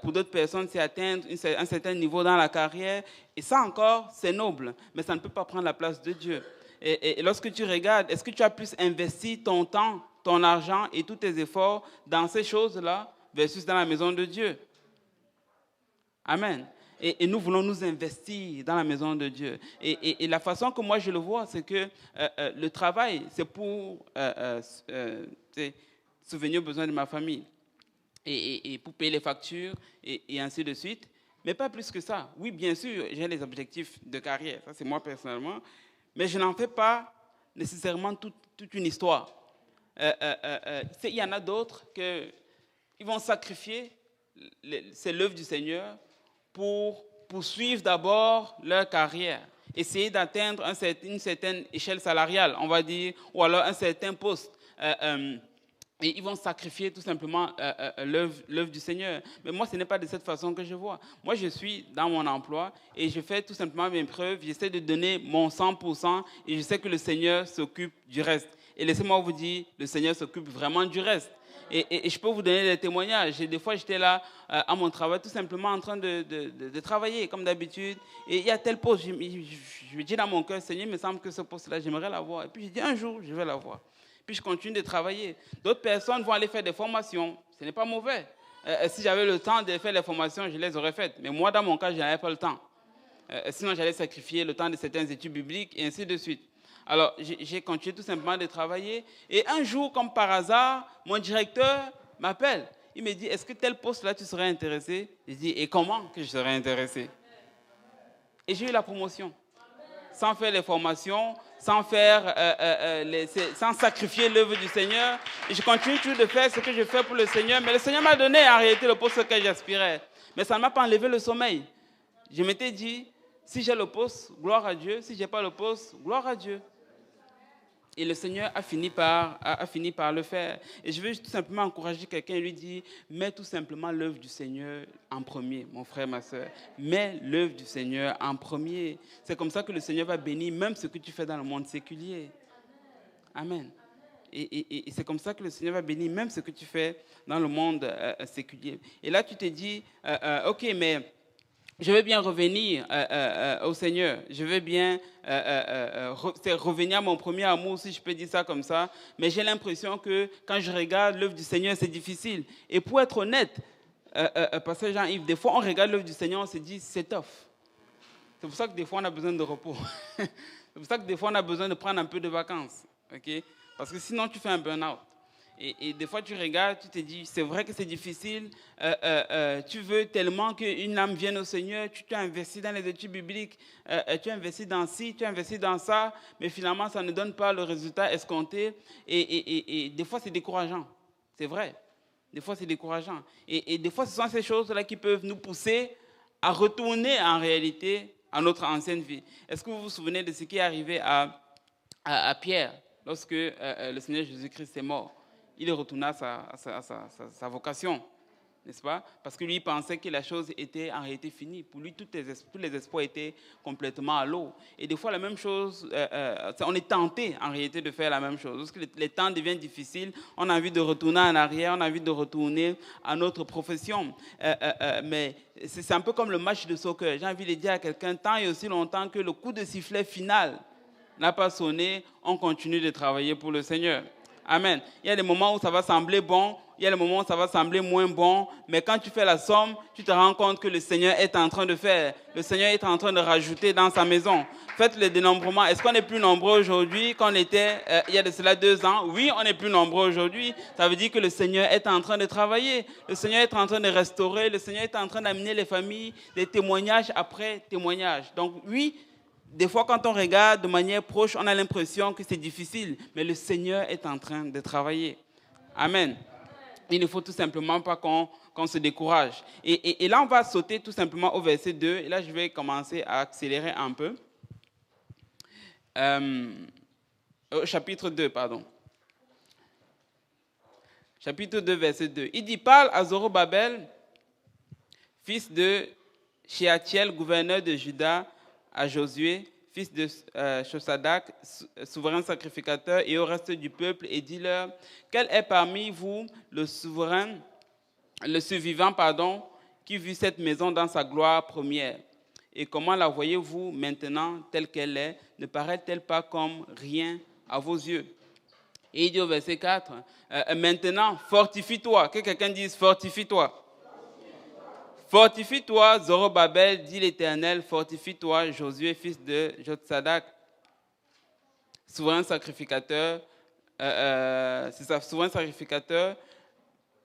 Pour d'autres personnes, c'est atteindre un certain niveau dans la carrière. Et ça encore, c'est noble, mais ça ne peut pas prendre la place de Dieu. Et lorsque tu regardes, est-ce que tu as plus investi ton temps, ton argent et tous tes efforts dans ces choses-là versus dans la maison de Dieu? Amen. Et nous voulons nous investir dans la maison de Dieu. Et la façon que moi je le vois, c'est que le travail, c'est pour subvenir aux besoins de ma famille et pour payer les factures et ainsi de suite. Mais pas plus que ça. Oui, bien sûr, j'ai les objectifs de carrière. Ça, c'est moi personnellement. Mais je n'en fais pas nécessairement toute une histoire. Il y en a d'autres qui vont sacrifier, c'est l'œuvre du Seigneur, pour poursuivre d'abord leur carrière, essayer d'atteindre une certaine échelle salariale, on va dire, ou alors un certain poste et ils vont sacrifier tout simplement l'œuvre du Seigneur. Mais moi, ce n'est pas de cette façon que je vois. Moi, je suis dans mon emploi et je fais tout simplement mes preuves. J'essaie de donner mon 100% et je sais que le Seigneur s'occupe du reste. Et laissez-moi vous dire, le Seigneur s'occupe vraiment du reste. Et je peux vous donner des témoignages. Et des fois, j'étais là à mon travail, tout simplement en train de travailler, comme d'habitude. Et il y a tel poste. Je me dis dans mon cœur, Seigneur, il me semble que ce poste-là, j'aimerais l'avoir. Et puis, je dis, un jour, je vais l'avoir. Puis je continue de travailler. D'autres personnes vont aller faire des formations. Ce n'est pas mauvais. Si j'avais le temps de faire les formations, je les aurais faites. Mais moi, dans mon cas, je n'avais pas le temps. Sinon, j'allais sacrifier le temps de certaines études bibliques et ainsi de suite. Alors, j'ai continué tout simplement de travailler. Et un jour, comme par hasard, mon directeur m'appelle. Il me dit, est-ce que tel poste-là, tu serais intéressé? Je dis, et comment que je serais intéressé? Et j'ai eu la promotion. Sans faire les formations, sans sacrifier l'œuvre du Seigneur. Et je continue toujours de faire ce que je fais pour le Seigneur. Mais le Seigneur m'a donné en réalité le poste auquel j'aspirais. Mais ça ne m'a pas enlevé le sommeil. Je m'étais dit, si j'ai le poste, gloire à Dieu. Si je n'ai pas le poste, gloire à Dieu. Et le Seigneur a fini par le faire. Et je veux tout simplement encourager quelqu'un et lui dire, mets tout simplement l'œuvre du Seigneur en premier, mon frère, ma soeur. Mets l'œuvre du Seigneur en premier. C'est comme ça que le Seigneur va bénir même ce que tu fais dans le monde séculier. Amen. Et c'est comme ça que le Seigneur va bénir même ce que tu fais dans le monde séculier. Et là, tu te dis, ok, mais je veux bien revenir au Seigneur. Je veux bien revenir à mon premier amour, si je peux dire ça comme ça. Mais j'ai l'impression que quand je regarde l'œuvre du Seigneur, c'est difficile. Et pour être honnête, Pasteur Jean-Yves, des fois on regarde l'œuvre du Seigneur, on se dit c'est tough. C'est pour ça que des fois on a besoin de repos. C'est pour ça que des fois on a besoin de prendre un peu de vacances. Okay? Parce que sinon tu fais un burn-out. Et des fois, tu regardes, tu te dis, c'est vrai que c'est difficile. Tu veux tellement qu'une âme vienne au Seigneur. Tu t'es investi dans les études bibliques. Tu as investi dans ci, tu as investi dans ça. Mais finalement, ça ne donne pas le résultat escompté. Et des fois, c'est décourageant. C'est vrai. Des fois, c'est décourageant. Et des fois, ce sont ces choses-là qui peuvent nous pousser à retourner en réalité à notre ancienne vie. Est-ce que vous vous souvenez de ce qui est arrivé à Pierre lorsque le Seigneur Jésus-Christ est mort? Il est retourné à sa vocation, n'est-ce pas? Parce que lui, il pensait que la chose était en réalité finie. Pour lui, tous les espoirs étaient complètement à l'eau. Et des fois, la même chose, on est tenté en réalité de faire la même chose. Lorsque les temps deviennent difficiles, on a envie de retourner en arrière, on a envie de retourner à notre profession. Mais c'est un peu comme le match de soccer. J'ai envie de dire à quelqu'un, tant et aussi longtemps que le coup de sifflet final n'a pas sonné, on continue de travailler pour le Seigneur. Amen. Il y a des moments où ça va sembler bon, il y a des moments où ça va sembler moins bon, mais quand tu fais la somme, tu te rends compte que le Seigneur est en train de faire. Le Seigneur est en train de rajouter dans sa maison. Faites le dénombrement. Est-ce qu'on est plus nombreux aujourd'hui qu'on était il y a de cela 2 ans? Oui, on est plus nombreux aujourd'hui. Ça veut dire que le Seigneur est en train de travailler. Le Seigneur est en train de restaurer. Le Seigneur est en train d'amener les familles des témoignages après témoignages. Donc oui, des fois, quand on regarde de manière proche, on a l'impression que c'est difficile, mais le Seigneur est en train de travailler. Amen. Il ne faut tout simplement pas qu'on se décourage. Et là, on va sauter tout simplement au verset 2. Et là, je vais commencer à accélérer un peu. Au chapitre 2, pardon. Chapitre 2, verset 2. Il dit, parle à Zorobabel, fils de Shealtiel, gouverneur de Juda, à Josué, fils de Chosadak, souverain sacrificateur, et au reste du peuple, et dis-leur, quel est parmi vous le survivant, qui vit cette maison dans sa gloire première? Et comment la voyez-vous maintenant telle qu'elle est? Ne paraît-elle pas comme rien à vos yeux? Et il dit au verset 4, maintenant, fortifie-toi. Que quelqu'un dise, fortifie-toi. Fortifie-toi, Zorobabel, dit l'Éternel, fortifie-toi, Josué, fils de Jotsadak, souverain sacrificateur,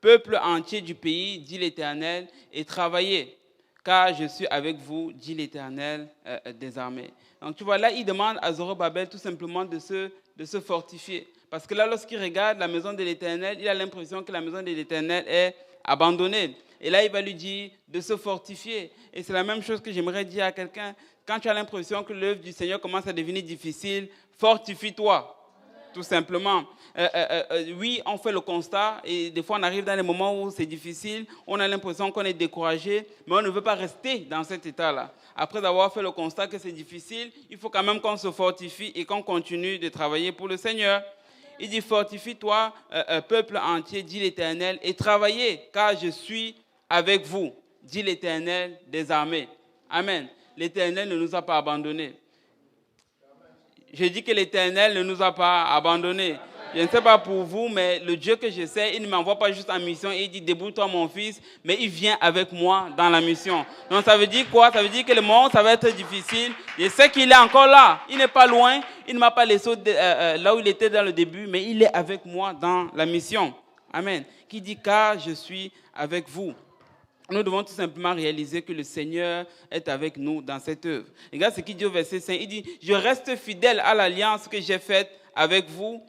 peuple entier du pays, dit l'Éternel, et travaillez, car je suis avec vous, dit l'Éternel des armées. Donc tu vois, là, il demande à Zorobabel tout simplement de se fortifier. Parce que là, lorsqu'il regarde la maison de l'Éternel, il a l'impression que la maison de l'Éternel est abandonnée. Et là, il va lui dire de se fortifier. Et c'est la même chose que j'aimerais dire à quelqu'un. Quand tu as l'impression que l'œuvre du Seigneur commence à devenir difficile, fortifie-toi. tout simplement. Oui, on fait le constat et des fois on arrive dans les moments où c'est difficile, on a l'impression qu'on est découragé, mais on ne veut pas rester dans cet état-là. Après avoir fait le constat que c'est difficile, il faut quand même qu'on se fortifie et qu'on continue de travailler pour le Seigneur. Il dit, fortifie-toi, peuple entier, dit l'Éternel, et travaillez, car je suis avec vous, dit l'Éternel des armées. Amen. L'Éternel ne nous a pas abandonnés. Je dis que l'Éternel ne nous a pas abandonnés. Je ne sais pas pour vous, mais le Dieu que je sais, il ne m'envoie pas juste en mission et il dit, débrouille-toi mon fils, mais il vient avec moi dans la mission. Donc ça veut dire quoi? Ça veut dire que le monde, ça va être difficile. Je sais qu'il est encore là. Il n'est pas loin. Il ne m'a pas laissé là où il était dans le début, mais il est avec moi dans la mission. Amen. Qui dit, car je suis avec vous. Nous devons tout simplement réaliser que le Seigneur est avec nous dans cette œuvre. Regarde ce qu'il dit au verset 5. Il dit, je reste fidèle à l'alliance que j'ai faite avec vous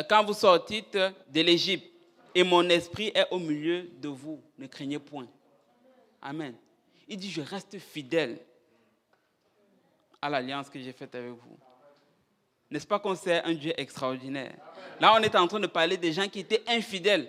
quand vous sortîtes de l'Égypte. Et mon esprit est au milieu de vous. Ne craignez point. Amen. Il dit, je reste fidèle à l'alliance que j'ai faite avec vous. N'est-ce pas qu'on sert un Dieu extraordinaire? Là, on est en train de parler des gens qui étaient infidèles.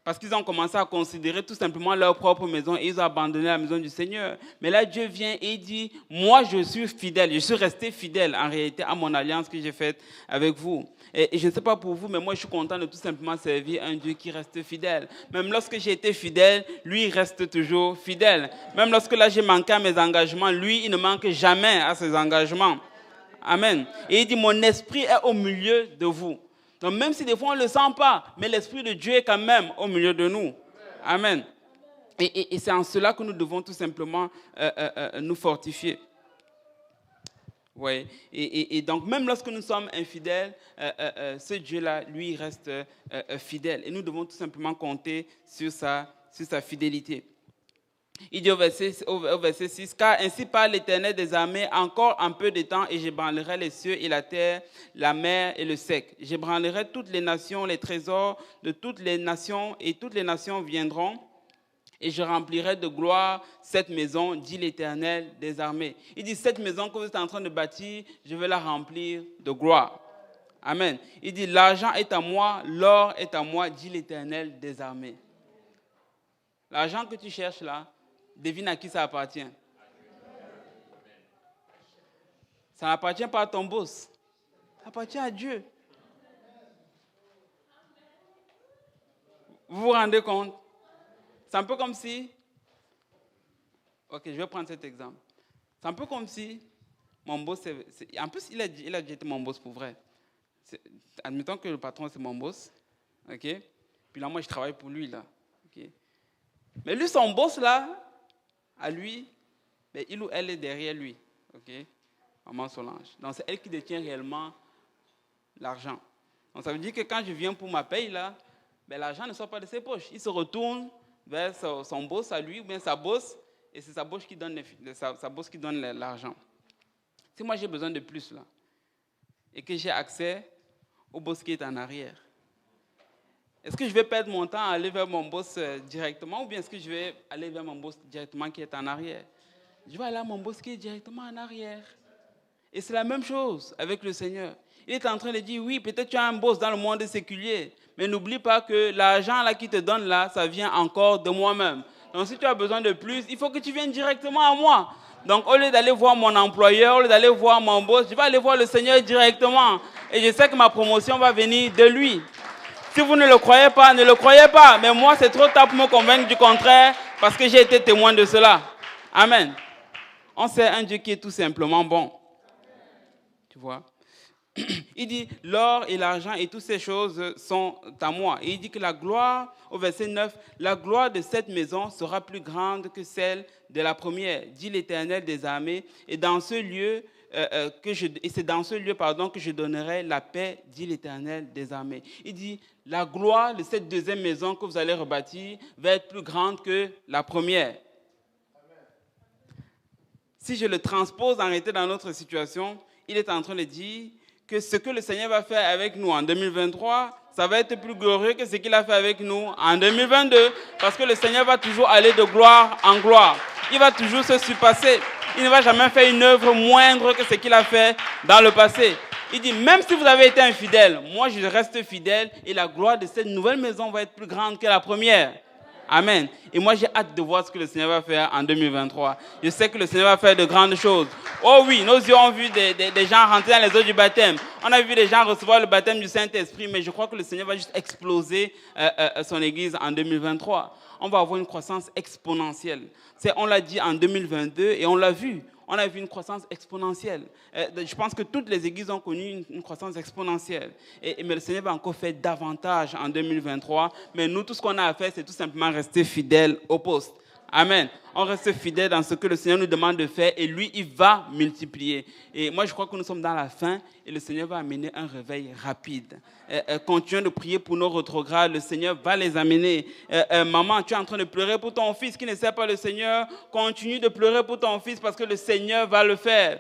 Parce qu'ils ont commencé à considérer tout simplement leur propre maison et ils ont abandonné la maison du Seigneur. Mais là, Dieu vient et il dit, moi, je suis fidèle. Je suis resté fidèle en réalité à mon alliance que j'ai faite avec vous. Et je ne sais pas pour vous, mais moi, je suis content de tout simplement servir un Dieu qui reste fidèle. Même lorsque j'ai été fidèle, lui, il reste toujours fidèle. Même lorsque là, j'ai manqué à mes engagements, lui, il ne manque jamais à ses engagements. Amen. Et il dit, mon esprit est au milieu de vous. Donc même si des fois on ne le sent pas, mais l'Esprit de Dieu est quand même au milieu de nous. Amen. Et c'est en cela que nous devons tout simplement nous fortifier. Ouais. Et donc même lorsque nous sommes infidèles, ce Dieu-là, lui, reste fidèle. Et nous devons tout simplement compter sur sa fidélité. Il dit au verset 6, « Car ainsi parle l'Éternel des armées, encore un peu de temps, et j'ébranlerai les cieux et la terre, la mer et le sec. J'ébranlerai toutes les nations, les trésors de toutes les nations, et toutes les nations viendront, et je remplirai de gloire cette maison, dit l'Éternel des armées. » Il dit, cette maison que vous êtes en train de bâtir, je vais la remplir de gloire. Amen. Il dit, l'argent est à moi, l'or est à moi, dit l'Éternel des armées. L'argent que tu cherches là, devine à qui ça appartient. Ça n'appartient pas à ton boss. Ça appartient à Dieu. Vous vous rendez compte? C'est un peu comme si... Ok, je vais prendre cet exemple. C'est un peu comme si mon boss... En plus, il a déjà été mon boss pour vrai. Admettons que le patron, c'est mon boss. Ok? Puis là, moi, je travaille pour lui, là. Ok? Mais lui, son boss, là, à lui, ben, il ou elle est derrière lui. Ok? Maman Solange. Donc, c'est elle qui détient réellement l'argent. Donc, ça veut dire que quand je viens pour ma paye, là, ben, l'argent ne sort pas de ses poches. Il se retourne vers son boss à lui, ou bien sa boss, et c'est sa boss qui donne l'argent. Si moi, j'ai besoin de plus, là, et que j'ai accès au boss qui est en arrière, est-ce que je vais perdre mon temps à aller vers mon boss directement ou bien est-ce que je vais aller vers mon boss directement qui est en arrière? Je vais aller à mon boss qui est directement en arrière. Et c'est la même chose avec le Seigneur. Il est en train de dire, oui, peut-être tu as un boss dans le monde séculier, mais n'oublie pas que l'argent là qui te donne là, ça vient encore de moi-même. Donc si tu as besoin de plus, il faut que tu viennes directement à moi. Donc au lieu d'aller voir mon employeur, au lieu d'aller voir mon boss, je vais aller voir le Seigneur directement. Et je sais que ma promotion va venir de lui. Si vous ne le croyez pas, ne le croyez pas. Mais moi, c'est trop tard pour me convaincre du contraire parce que j'ai été témoin de cela. Amen. On sert un Dieu qui est tout simplement bon. Tu vois? Il dit, l'or et l'argent et toutes ces choses sont à moi. Et il dit que la gloire, au verset 9, la gloire de cette maison sera plus grande que celle de la première, dit l'Éternel des armées. Et dans ce lieu, c'est dans ce lieu que je donnerai la paix, dit l'Éternel des armées. Il dit, la gloire de cette deuxième maison que vous allez rebâtir va être plus grande que la première. Si je le transpose en réalité dans notre situation, il est en train de dire que ce que le Seigneur va faire avec nous en 2023, ça va être plus glorieux que ce qu'il a fait avec nous en 2022, parce que le Seigneur va toujours aller de gloire en gloire. Il va toujours se surpasser. Il ne va jamais faire une œuvre moindre que ce qu'il a fait dans le passé. Il dit, même si vous avez été infidèle, moi je reste fidèle et la gloire de cette nouvelle maison va être plus grande que la première. Amen. Et moi, j'ai hâte de voir ce que le Seigneur va faire en 2023. Je sais que le Seigneur va faire de grandes choses. Oh oui, nos yeux ont vu des gens rentrer dans les eaux du baptême. On a vu des gens recevoir le baptême du Saint-Esprit, mais je crois que le Seigneur va juste exploser son Église en 2023. On va avoir une croissance exponentielle. On l'a dit en 2022 et on l'a vu. On a vu une croissance exponentielle. Je pense que toutes les églises ont connu une croissance exponentielle. Mais le Seigneur va encore faire davantage en 2023. Mais nous, tout ce qu'on a à faire, c'est tout simplement rester fidèles au poste. Amen. On reste fidèle dans ce que le Seigneur nous demande de faire et lui, il va multiplier. Et moi, je crois que nous sommes dans la fin et le Seigneur va amener un réveil rapide. Continuons de prier pour nos rétrogrades. Le Seigneur va les amener. Maman, tu es en train de pleurer pour ton fils qui ne sait pas le Seigneur. Continue de pleurer pour ton fils parce que le Seigneur va le faire.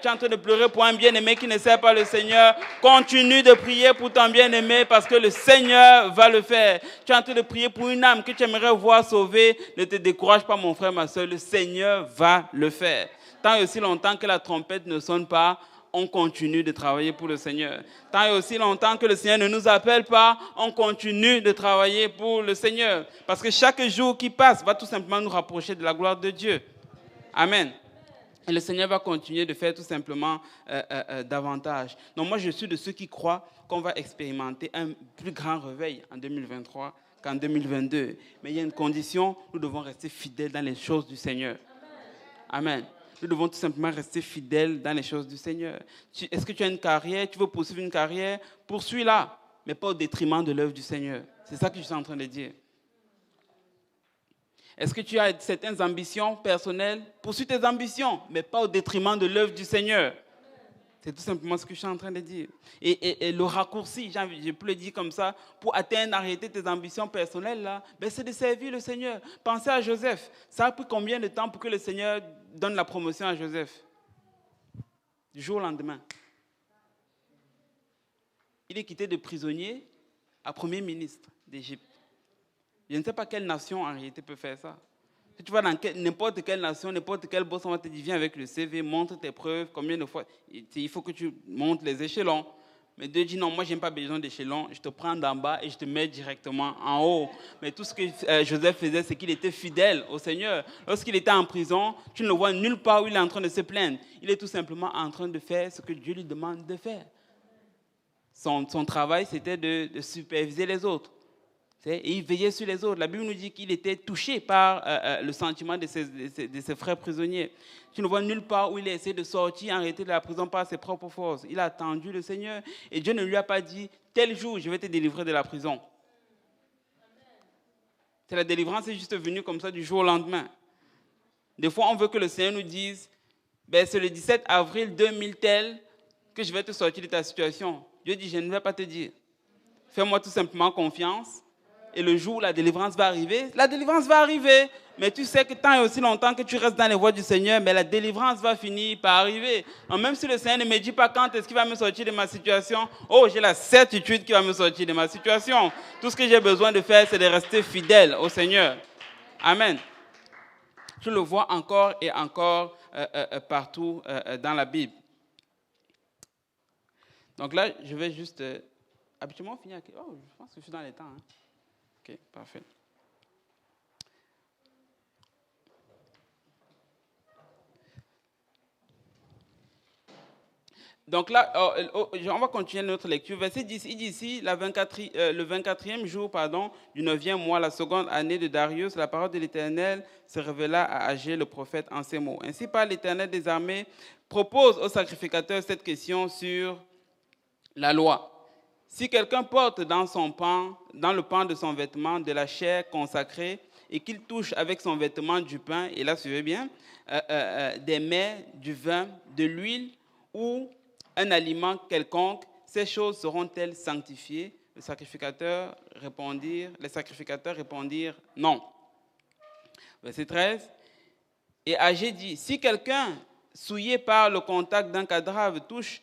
Tu es en train de pleurer pour un bien-aimé qui ne sait pas le Seigneur. Continue de prier pour ton bien-aimé parce que le Seigneur va le faire. Tu es en train de prier pour une âme que tu aimerais voir sauvée. Ne te décourage pas, mon frère, ma soeur. Le Seigneur va le faire. Tant et aussi longtemps que la trompette ne sonne pas, on continue de travailler pour le Seigneur. Tant et aussi longtemps que le Seigneur ne nous appelle pas, on continue de travailler pour le Seigneur. Parce que chaque jour qui passe va tout simplement nous rapprocher de la gloire de Dieu. Amen. Et le Seigneur va continuer de faire tout simplement davantage. Donc moi, je suis de ceux qui croient qu'on va expérimenter un plus grand réveil en 2023 qu'en 2022. Mais il y a une condition, nous devons rester fidèles dans les choses du Seigneur. Amen. Nous devons tout simplement rester fidèles dans les choses du Seigneur. Est-ce que tu as une carrière, tu veux poursuivre une carrière, poursuis-la, mais pas au détriment de l'œuvre du Seigneur. C'est ça que je suis en train de dire. Est-ce que tu as certaines ambitions personnelles, poursuis tes ambitions, mais pas au détriment de l'œuvre du Seigneur. C'est tout simplement ce que je suis en train de dire. Et le raccourci, je peux le dire comme ça, pour atteindre, arrêter tes ambitions personnelles, là, ben c'est de servir le Seigneur. Pensez à Joseph. Ça a pris combien de temps pour que le Seigneur donne la promotion à Joseph? Du jour au lendemain. Il est quitté de prisonnier à premier ministre d'Égypte. Je ne sais pas quelle nation en réalité peut faire ça. Si tu vas dans n'importe quelle nation, n'importe quel boss, on va te dire, viens avec le CV, montre tes preuves, combien de fois. Il faut que tu montes les échelons. Mais Dieu dit, non, moi, je n'ai pas besoin d'échelons. Je te prends d'en bas et je te mets directement en haut. Mais tout ce que Joseph faisait, c'est qu'il était fidèle au Seigneur. Lorsqu'il était en prison, tu ne le vois nulle part où il est en train de se plaindre. Il est tout simplement en train de faire ce que Dieu lui demande de faire. Son travail, c'était de superviser les autres. Et il veillait sur les autres. La Bible nous dit qu'il était touché par le sentiment de ses frères prisonniers. Tu ne vois nulle part où il a essayé de sortir, arrêter de la prison par ses propres forces. Il a attendu le Seigneur et Dieu ne lui a pas dit, tel jour, je vais te délivrer de la prison. C'est la délivrance est juste venue comme ça du jour au lendemain. Des fois, on veut que le Seigneur nous dise, ben, c'est le 17 avril 2000 tel que je vais te sortir de ta situation. Dieu dit, je ne vais pas te dire. Fais-moi tout simplement confiance. Et le jour où la délivrance va arriver, mais tu sais que tant et aussi longtemps que tu restes dans les voies du Seigneur, mais la délivrance va finir par arriver. Donc même si le Seigneur ne me dit pas quand est-ce qu'il va me sortir de ma situation, oh, j'ai la certitude qu'il va me sortir de ma situation. Tout ce que j'ai besoin de faire, c'est de rester fidèle au Seigneur. Amen. Tu le vois encore et encore partout dans la Bible. Donc là, je vais juste... habituellement, on finit à... Oh, je pense que je suis dans les temps. Hein. Ok, parfait. Donc là, on va continuer notre lecture. Verset 10, il dit ici, le 24e jour du 9e mois, la seconde année de Darius, la parole de l'Éternel se révéla à Agé le prophète en ces mots. Ainsi par l'Éternel des armées, propose au sacrificateur cette question sur la loi. Si quelqu'un porte dans le pan de son vêtement de la chair consacrée et qu'il touche avec son vêtement du pain, et là suivez bien, des mets, du vin, de l'huile ou un aliment quelconque, ces choses seront-elles sanctifiées? Les sacrificateurs répondirent non. Verset 13. Et Agé dit, si quelqu'un souillé par le contact d'un cadavre touche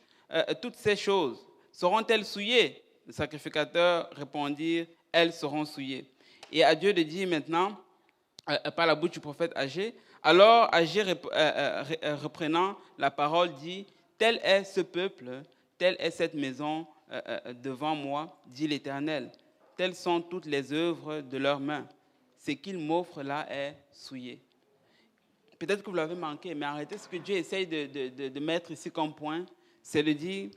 toutes ces choses, seront-elles souillées? Les sacrificateurs répondirent, elles seront souillées. Et à Dieu de dire maintenant, par la bouche du prophète Agé, alors Agé reprenant la parole dit, tel est ce peuple, telle est cette maison devant moi, dit l'Éternel. Telles sont toutes les œuvres de leurs mains. Ce qu'ils m'offrent là est souillé. Peut-être que vous l'avez manqué, mais arrêtez ce que Dieu essaye de mettre ici comme point, c'est de dire,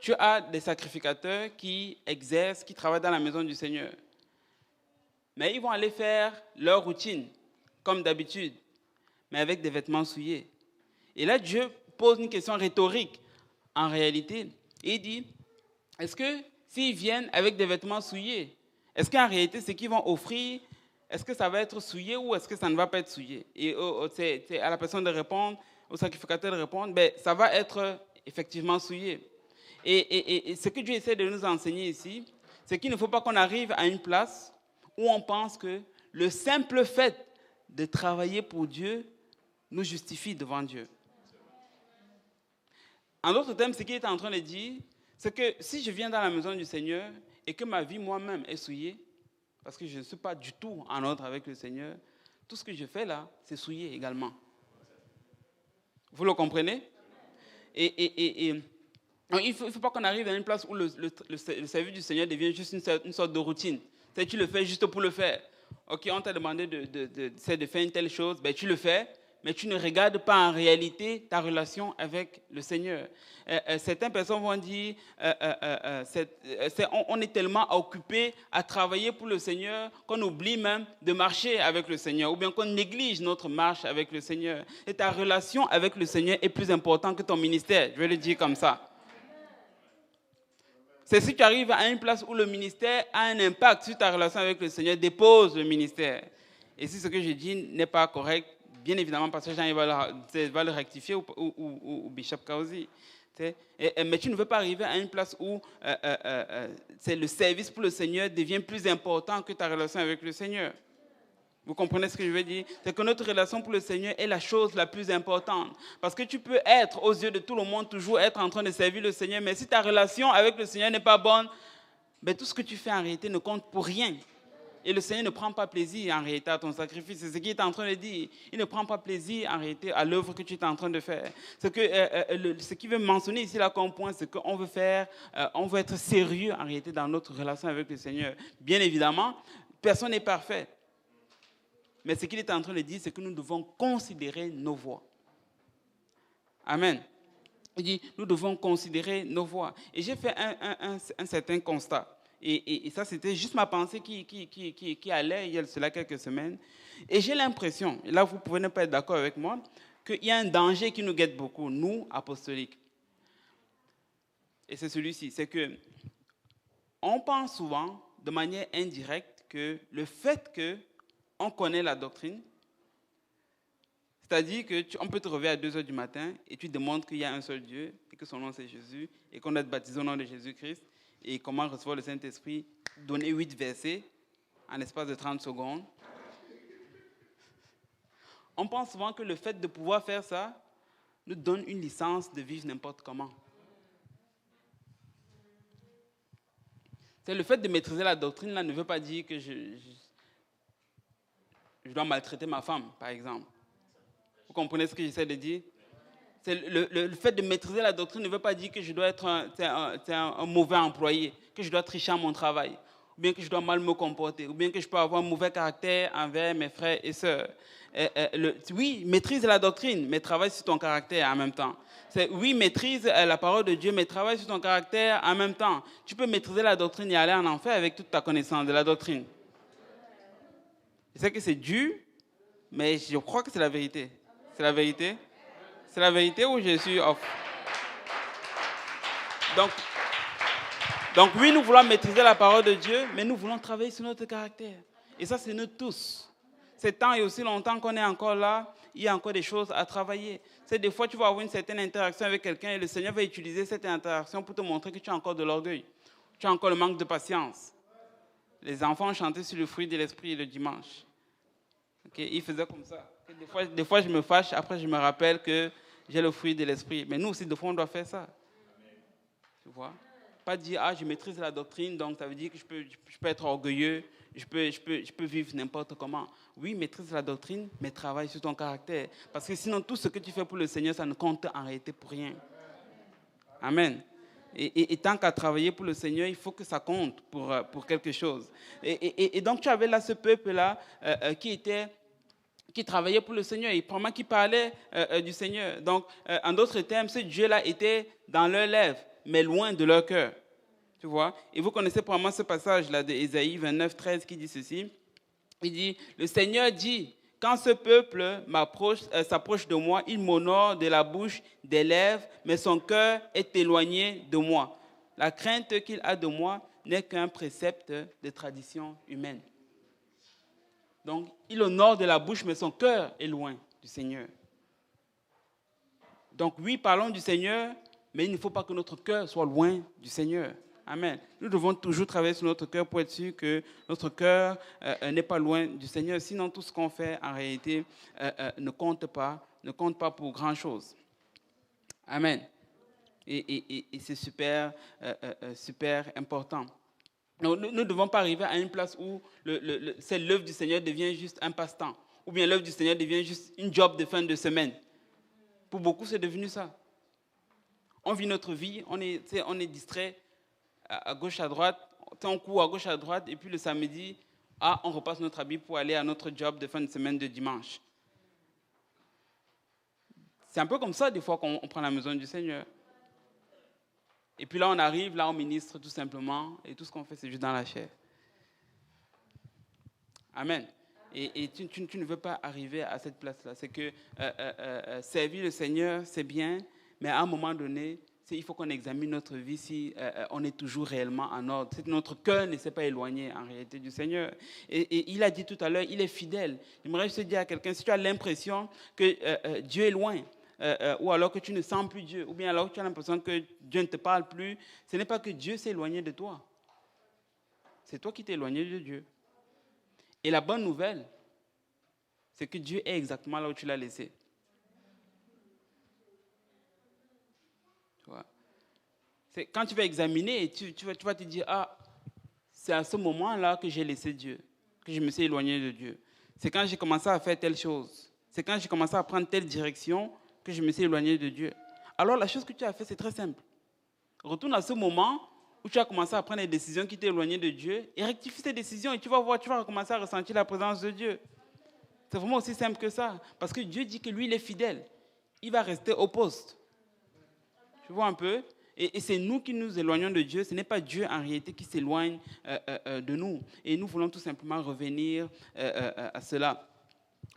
tu as des sacrificateurs qui exercent, qui travaillent dans la maison du Seigneur. Mais ils vont aller faire leur routine, comme d'habitude, mais avec des vêtements souillés. Et là, Dieu pose une question rhétorique, en réalité. Et il dit, est-ce que s'ils viennent avec des vêtements souillés, est-ce qu'en réalité, ce qu'ils vont offrir, est-ce que ça va être souillé ou est-ce que ça ne va pas être souillé? Et c'est à la personne de répondre, au sacrificateur de répondre, ben, ça va être effectivement souillé. Et ce que Dieu essaie de nous enseigner ici, c'est qu'il ne faut pas qu'on arrive à une place où on pense que le simple fait de travailler pour Dieu nous justifie devant Dieu. En d'autres termes, ce qu'il est en train de dire, c'est que si je viens dans la maison du Seigneur et que ma vie moi-même est souillée, parce que je ne suis pas du tout en ordre avec le Seigneur, tout ce que je fais là, c'est souillé également. Vous le comprenez? Il ne faut pas qu'on arrive à une place où le service du Seigneur devient juste une sorte de routine. C'est tu le fais juste pour le faire. Ok, on t'a demandé de faire une telle chose, ben tu le fais, mais tu ne regardes pas en réalité ta relation avec le Seigneur. Certaines personnes vont dire, on est tellement occupé à travailler pour le Seigneur qu'on oublie même de marcher avec le Seigneur, ou bien qu'on néglige notre marche avec le Seigneur. Et ta relation avec le Seigneur est plus importante que ton ministère, je vais le dire comme ça. C'est si tu arrives à une place où le ministère a un impact sur ta relation avec le Seigneur, dépose le ministère. Et si ce que je dis n'est pas correct, bien évidemment, Pasteur Jean va le rectifier ou Bishop Kauzi. Mais tu ne veux pas arriver à une place où le service pour le Seigneur devient plus important que ta relation avec le Seigneur. Vous comprenez ce que je veux dire? C'est que notre relation pour le Seigneur est la chose la plus importante. Parce que tu peux être, aux yeux de tout le monde, toujours être en train de servir le Seigneur, mais si ta relation avec le Seigneur n'est pas bonne, ben tout ce que tu fais en réalité ne compte pour rien. Et le Seigneur ne prend pas plaisir en réalité à ton sacrifice. C'est ce qu'il est en train de dire. Il ne prend pas plaisir en réalité à l'œuvre que tu es en train de faire. Ce qu'il veut mentionner ici là comme point, c'est qu'on veut on veut être sérieux en réalité dans notre relation avec le Seigneur. Bien évidemment, personne n'est parfait. Mais ce qu'il est en train de dire, c'est que nous devons considérer nos voies. Amen. Il dit, nous devons considérer nos voies. Et j'ai fait un certain constat. Et ça, c'était juste ma pensée qui allait il y a cela quelques semaines. Et j'ai l'impression, et là vous pouvez ne pas être d'accord avec moi, qu'il y a un danger qui nous guette beaucoup, nous, apostoliques. Et c'est celui-ci, c'est que on pense souvent, de manière indirecte, que le fait qu'on connaît la doctrine, c'est-à-dire qu'on peut te réveiller à 2h du matin et tu demandes qu'il y a un seul Dieu et que son nom c'est Jésus et qu'on doit être baptisé au nom de Jésus-Christ et comment recevoir le Saint-Esprit, donner 8 versets en l'espace de 30 secondes. On pense souvent que le fait de pouvoir faire ça nous donne une licence de vivre n'importe comment. C'est le fait de maîtriser la doctrine là ne veut pas dire que je dois maltraiter ma femme, par exemple. Vous comprenez ce que j'essaie de dire? Le fait de maîtriser la doctrine ne veut pas dire que je dois être un mauvais employé, que je dois tricher à mon travail, ou bien que je dois mal me comporter, ou bien que je peux avoir un mauvais caractère envers mes frères et sœurs. Oui, maîtrise la doctrine, mais travaille sur ton caractère en même temps. Oui, maîtrise la parole de Dieu, mais travaille sur ton caractère en même temps. Tu peux maîtriser la doctrine et aller en enfer avec toute ta connaissance de la doctrine. Je sais que c'est dur, mais je crois que c'est la vérité. C'est la vérité? C'est la vérité ou je suis off? Donc oui, nous voulons maîtriser la parole de Dieu, mais nous voulons travailler sur notre caractère. Et ça, c'est nous tous. C'est tant et aussi longtemps qu'on est encore là, il y a encore des choses à travailler. C'est des fois, tu vas avoir une certaine interaction avec quelqu'un et le Seigneur va utiliser cette interaction pour te montrer que tu as encore de l'orgueil. Tu as encore le manque de patience. Les enfants chantaient sur le fruit de l'esprit le dimanche. Okay? Ils faisaient comme ça. Des fois, je me fâche, après je me rappelle que j'ai le fruit de l'esprit. Mais nous aussi, des fois, on doit faire ça. Tu vois? Pas dire, je maîtrise la doctrine, donc ça veut dire que je peux être orgueilleux, je peux vivre n'importe comment. Oui, maîtrise la doctrine, mais travaille sur ton caractère. Parce que sinon, tout ce que tu fais pour le Seigneur, ça ne compte en réalité pour rien. Amen. Et tant qu'à travailler pour le Seigneur, il faut que ça compte pour quelque chose. Et donc, tu avais là ce peuple-là qui travaillait pour le Seigneur, et probablement qui parlait du Seigneur. Donc, en d'autres termes, ce Dieu-là était dans leurs lèvres, mais loin de leur cœur. Tu vois? Et vous connaissez probablement ce passage-là d'Ésaïe 29, 13 qui dit ceci. Il dit, le Seigneur dit, quand ce peuple s'approche de moi, il m'honore de la bouche, des lèvres, mais son cœur est éloigné de moi. La crainte qu'il a de moi n'est qu'un précepte de tradition humaine. Donc, il honore de la bouche, mais son cœur est loin du Seigneur. Donc, oui, parlons du Seigneur, mais il ne faut pas que notre cœur soit loin du Seigneur. Amen. Nous devons toujours travailler sur notre cœur pour être sûr que notre cœur n'est pas loin du Seigneur. Sinon, tout ce qu'on fait, en réalité, ne compte pas pour grand-chose. Amen. Et c'est super important. Nous ne devons pas arriver à une place où l'œuvre du Seigneur devient juste un passe-temps. Ou bien l'œuvre du Seigneur devient juste une job de fin de semaine. Pour beaucoup, c'est devenu ça. On vit notre vie, on est distrait à gauche, à droite, on court à gauche, à droite, et puis le samedi, on repasse notre habit pour aller à notre job de fin de semaine de dimanche. C'est un peu comme ça, des fois, qu'on prend la maison du Seigneur. Et puis là, on arrive, là, on ministre tout simplement, et tout ce qu'on fait, c'est juste dans la chair. Amen. Et tu ne veux pas arriver à cette place-là. C'est que servir le Seigneur, c'est bien, mais à un moment donné, il faut qu'on examine notre vie si on est toujours réellement en ordre. C'est que notre cœur ne s'est pas éloigné en réalité du Seigneur. Et il a dit tout à l'heure, il est fidèle. J'aimerais juste dire à quelqu'un, si tu as l'impression que Dieu est loin, ou alors que tu ne sens plus Dieu, ou bien alors que tu as l'impression que Dieu ne te parle plus, ce n'est pas que Dieu s'est éloigné de toi. C'est toi qui t'es éloigné de Dieu. Et la bonne nouvelle, c'est que Dieu est exactement là où tu l'as laissé. Tu vois? C'est quand tu vas examiner, tu vas te dire, c'est à ce moment-là que j'ai laissé Dieu, que je me suis éloigné de Dieu. C'est quand j'ai commencé à faire telle chose. C'est quand j'ai commencé à prendre telle direction que je me suis éloigné de Dieu. Alors la chose que tu as fait, c'est très simple. Retourne à ce moment où tu as commencé à prendre des décisions qui t'éloignaient de Dieu et rectifie ces décisions et tu vas voir, tu vas recommencer à ressentir la présence de Dieu. C'est vraiment aussi simple que ça. Parce que Dieu dit que lui, il est fidèle. Il va rester au poste. Tu vois un peu? Et c'est nous qui nous éloignons de Dieu. Ce n'est pas Dieu en réalité qui s'éloigne de nous. Et nous voulons tout simplement revenir à cela.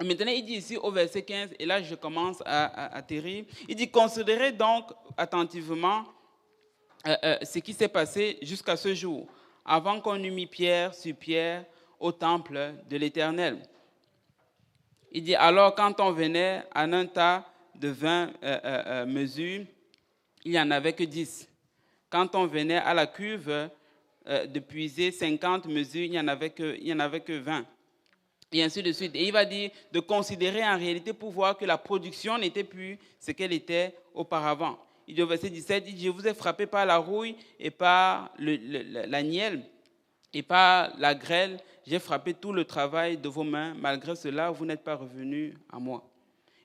Maintenant, il dit ici au verset 15, et là je commence à atterrir. Il dit, considérez donc attentivement ce qui s'est passé jusqu'à ce jour, avant qu'on eût mis pierre sur pierre au temple de l'Éternel. Il dit, alors quand on venait à un tas de 20 mesures, il n'y en avait que 10. Quand on venait à la cuve de puiser 50 mesures, il n'y en avait que 20. Et ainsi de suite. Et il va dire de considérer en réalité pour voir que la production n'était plus ce qu'elle était auparavant. Il dit au verset 17, il dit, je vous ai frappé par la rouille et par la nielle et par la grêle. J'ai frappé tout le travail de vos mains. Malgré cela, vous n'êtes pas revenus à moi.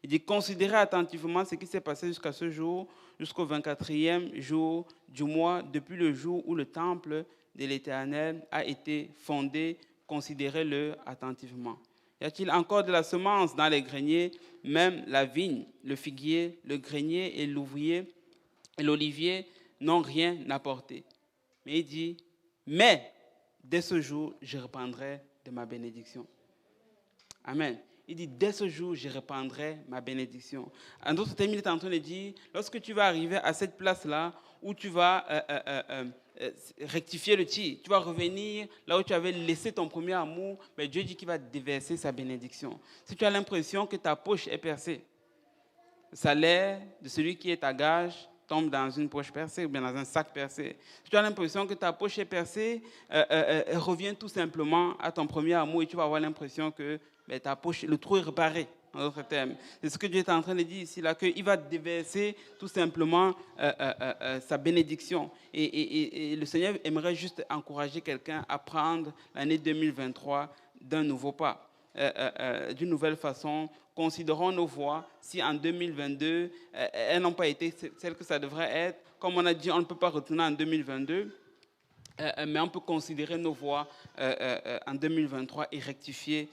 Il dit, considérez attentivement ce qui s'est passé jusqu'à ce jour, jusqu'au 24e jour du mois, depuis le jour où le temple de l'Éternel a été fondé. Considérez-le attentivement. Y a-t-il encore de la semence dans les greniers, même la vigne, le figuier, le grenier et l'ouvrier et l'olivier n'ont rien apporté. Mais il dit, mais dès ce jour, je répandrai de ma bénédiction. Amen. Il dit, dès ce jour, je répandrai ma bénédiction. En d'autres termes, il est en train de dire, lorsque tu vas arriver à cette place-là, où tu vas rectifier le tir, tu vas revenir là où tu avais laissé ton premier amour, mais Dieu dit qu'il va déverser sa bénédiction. Si tu as l'impression que ta poche est percée, le salaire de celui qui est à gage tombe dans une poche percée ou bien dans un sac percé. Si tu as l'impression que ta poche est percée, reviens tout simplement à ton premier amour et tu vas avoir l'impression que ta poche, le trou est réparé. en d'autres termes. C'est ce que Dieu est en train de dire ici, là, qu'il va déverser tout simplement sa bénédiction. Et le Seigneur aimerait juste encourager quelqu'un à prendre l'année 2023 d'un nouveau pas, d'une nouvelle façon. Considérons nos voies. Si en 2022, elles n'ont pas été celles que ça devrait être, comme on a dit, on ne peut pas retourner en 2022. Mais on peut considérer nos voies en 2023 et rectifier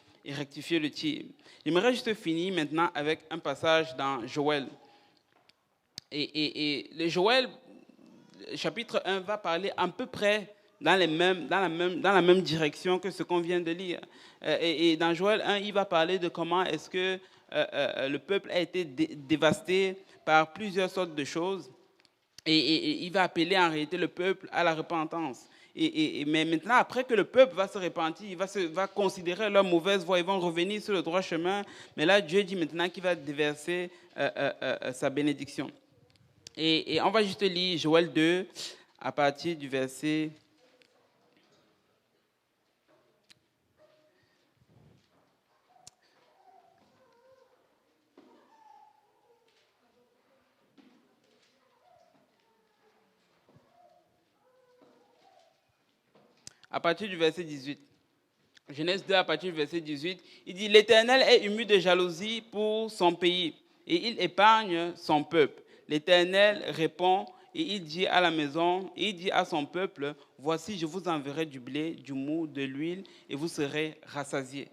le tir. J'aimerais juste finir maintenant avec un passage dans Joël. Et le Joël, chapitre 1, va parler à peu près dans la même direction que ce qu'on vient de lire. Et dans Joël 1, il va parler de comment est-ce que le peuple a été dévasté par plusieurs sortes de choses. Et il va appeler en réalité le peuple à la repentance. Mais maintenant, après que le peuple va se repentir, il va considérer leur mauvaise voie, ils vont revenir sur le droit chemin. Mais là, Dieu dit maintenant qu'il va déverser sa bénédiction. Et on va juste lire Joël 2 à partir du verset... À partir du verset 18. Genèse 2, à partir du verset 18, il dit « L'Éternel est ému de jalousie pour son pays, et il épargne son peuple. L'Éternel répond, et il dit à la maison, et il dit à son peuple, « Voici, je vous enverrai du blé, du mou, de l'huile, et vous serez rassasiés. »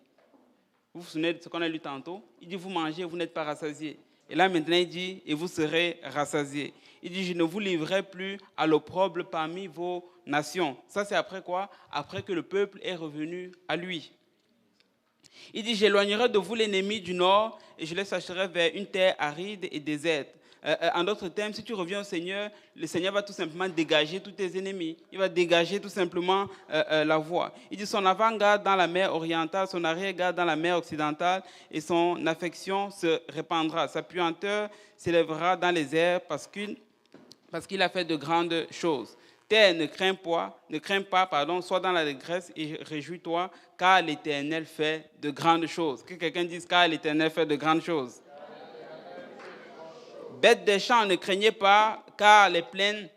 Vous vous souvenez de ce qu'on a lu tantôt? Il dit « Vous mangez, vous n'êtes pas rassasiés. » Et là maintenant il dit « Et vous serez rassasiés. » Il dit « Je ne vous livrerai plus à l'opprobre parmi vos nations. » Ça c'est après quoi? Après que le peuple est revenu à lui. Il dit « J'éloignerai de vous l'ennemi du nord et je les chasserai vers une terre aride et déserte. » En d'autres termes, si tu reviens au Seigneur, le Seigneur va tout simplement dégager tous tes ennemis. Il va dégager tout simplement la voie. Il dit son avant-garde dans la mer orientale, son arrière-garde dans la mer occidentale, et son affection se répandra. Sa puanteur s'élèvera dans les airs parce qu'il a fait de grandes choses. Terre, ne crains pas, sois dans la détresse et réjouis-toi, car l'Éternel fait de grandes choses. Que quelqu'un dise, car l'Éternel fait de grandes choses. Bêtes des champs, ne craignez pas, car les plaines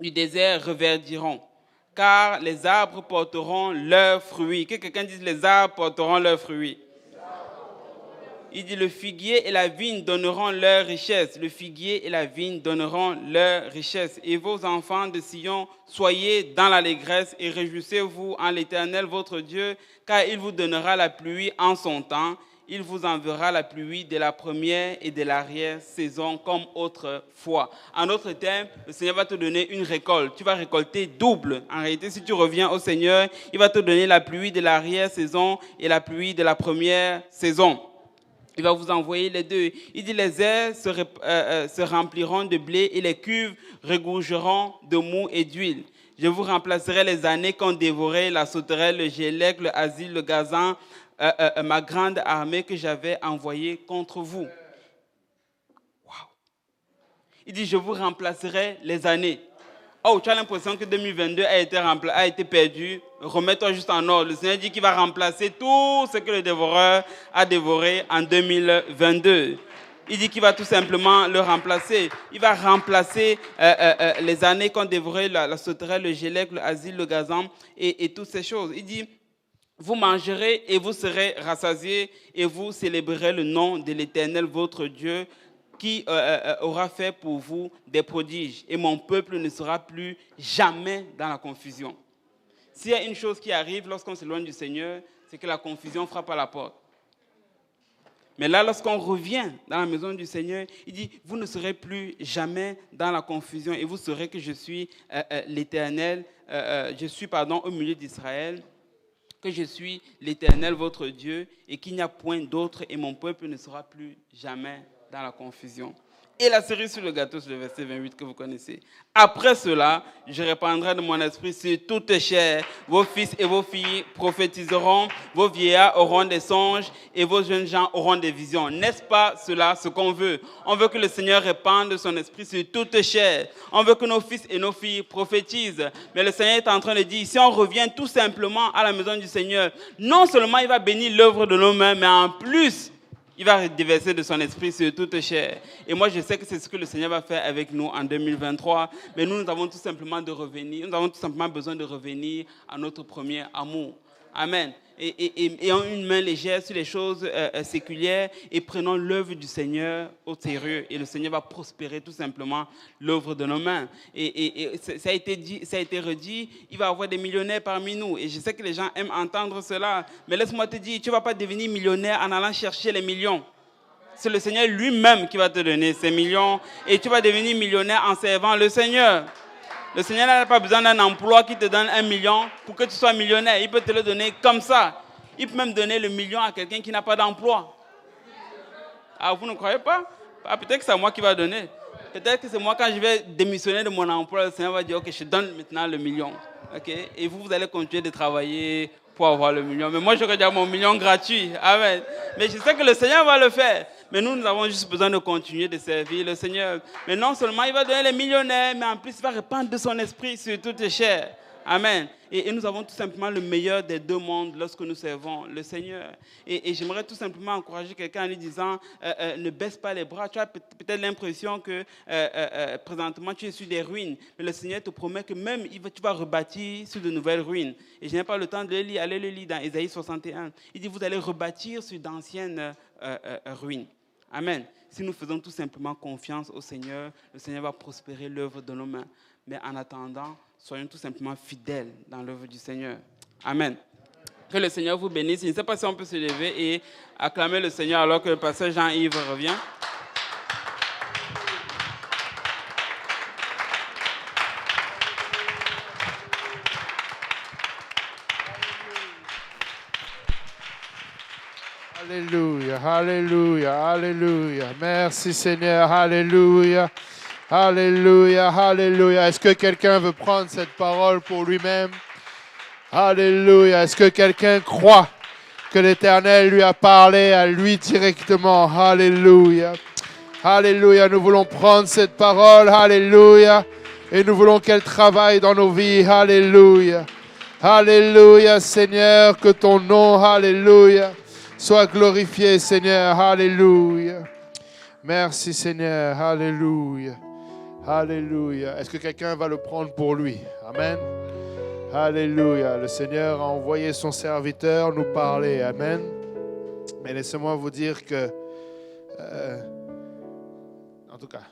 du désert reverdiront, car les arbres porteront leurs fruits. Que quelqu'un dise, les arbres porteront leurs fruits. Il dit, le figuier et la vigne donneront leur richesse. Le figuier et la vigne donneront leur richesse. Et vos enfants de Sion, soyez dans l'allégresse et réjouissez-vous en l'Éternel votre Dieu, car il vous donnera la pluie en son temps. Il vous enverra la pluie de la première et de l'arrière-saison comme autrefois. En d'autres termes, le Seigneur va te donner une récolte. Tu vas récolter double. En réalité, si tu reviens au Seigneur, il va te donner la pluie de l'arrière-saison et la pluie de la première saison. Il va vous envoyer les deux. Il dit, les airs se rempliront de blé et les cuves regorgeront de mou et d'huile. Je vous remplacerai les années qu'ont dévoré la sauterelle, le gélec, le asile, le gazan, ma grande armée que j'avais envoyée contre vous. Wow. Il dit, je vous remplacerai les années. Oh, tu as l'impression que 2022 a été perdu. Remets-toi juste en ordre. Le Seigneur dit qu'il va remplacer tout ce que le dévoreur a dévoré en 2022. Il dit qu'il va tout simplement le remplacer. Il va remplacer les années qu'ont dévoré la sauterelle, le gélec, le asile, le gazan et toutes ces choses. Il dit, vous mangerez et vous serez rassasiés et vous célébrerez le nom de l'Éternel, votre Dieu, qui aura fait pour vous des prodiges. Et mon peuple ne sera plus jamais dans la confusion. S'il y a une chose qui arrive lorsqu'on s'éloigne du Seigneur, c'est que la confusion frappe à la porte. Mais là, lorsqu'on revient dans la maison du Seigneur, il dit, vous ne serez plus jamais dans la confusion et vous saurez que je suis l'Éternel, au milieu d'Israël, que je suis l'Éternel, votre Dieu, et qu'il n'y a point d'autre, et mon peuple ne sera plus jamais dans la confusion. Et la cerise sur le gâteau, c'est le verset 28 que vous connaissez. Après cela, je répandrai de mon esprit sur toute chair. Vos fils et vos filles prophétiseront, vos vieillards auront des songes et vos jeunes gens auront des visions. N'est-ce pas cela ce qu'on veut? On veut que le Seigneur répande son esprit sur toute chair. On veut que nos fils et nos filles prophétisent. Mais le Seigneur est en train de dire, si on revient tout simplement à la maison du Seigneur, non seulement il va bénir l'œuvre de nos mains, mais en plus, Il va déverser de son esprit sur toute chair. Et moi, je sais que c'est ce que le Seigneur va faire avec nous en 2023. Mais nous avons tout simplement besoin de revenir à notre premier amour. Amen. Et ayant une main légère sur les choses séculières et prenons l'œuvre du Seigneur au sérieux. Et le Seigneur va prospérer tout simplement l'œuvre de nos mains. Et ça a été redit, il va y avoir des millionnaires parmi nous. Et je sais que les gens aiment entendre cela. Mais laisse-moi te dire, tu ne vas pas devenir millionnaire en allant chercher les millions. C'est le Seigneur lui-même qui va te donner ces millions. Et tu vas devenir millionnaire en servant le Seigneur. Le Seigneur n'a pas besoin d'un emploi qui te donne 1 million pour que tu sois millionnaire. Il peut te le donner comme ça. Il peut même donner le million à quelqu'un qui n'a pas d'emploi. Ah, vous ne croyez pas? Ah, peut-être que c'est moi qui va donner. Peut-être que c'est moi, quand je vais démissionner de mon emploi, le Seigneur va dire, ok, je donne maintenant le million. Okay? Et vous allez continuer de travailler pour avoir le million. Mais moi, j'aurais déjà mon million gratuit. Amen. Mais je sais que le Seigneur va le faire. Mais nous avons juste besoin de continuer de servir le Seigneur. Mais non seulement il va donner les millionnaires, mais en plus il va répandre de son esprit sur toutes les chairs. Amen. Et nous avons tout simplement le meilleur des deux mondes lorsque nous servons le Seigneur. Et j'aimerais tout simplement encourager quelqu'un en lui disant, ne baisse pas les bras. Tu as peut-être l'impression que présentement tu es sur des ruines. Mais le Seigneur te promet que même tu vas rebâtir sur de nouvelles ruines. Et je n'ai pas le temps de le lire. Allez le lire dans Ésaïe 61. Il dit, vous allez rebâtir sur d'anciennes ruines. Amen. Si nous faisons tout simplement confiance au Seigneur, le Seigneur va prospérer l'œuvre de nos mains. Mais en attendant, soyons tout simplement fidèles dans l'œuvre du Seigneur. Amen. Que le Seigneur vous bénisse. Je ne sais pas si on peut se lever et acclamer le Seigneur alors que le pasteur Jean-Yves revient. Alléluia, alléluia, alléluia. Merci Seigneur, alléluia. Alléluia, alléluia. Est-ce que quelqu'un veut prendre cette parole pour lui-même? Alléluia. Est-ce que quelqu'un croit que l'Éternel lui a parlé à lui directement? Alléluia. Alléluia. Nous voulons prendre cette parole. Alléluia. Et nous voulons qu'elle travaille dans nos vies. Alléluia. Alléluia, Seigneur. Que ton nom, alléluia, soit glorifié, Seigneur. Alléluia. Merci, Seigneur. Alléluia. Alléluia. Est-ce que quelqu'un va le prendre pour lui? Amen. Alléluia. Le Seigneur a envoyé son serviteur nous parler. Amen. Mais laissez-moi vous dire que, en tout cas,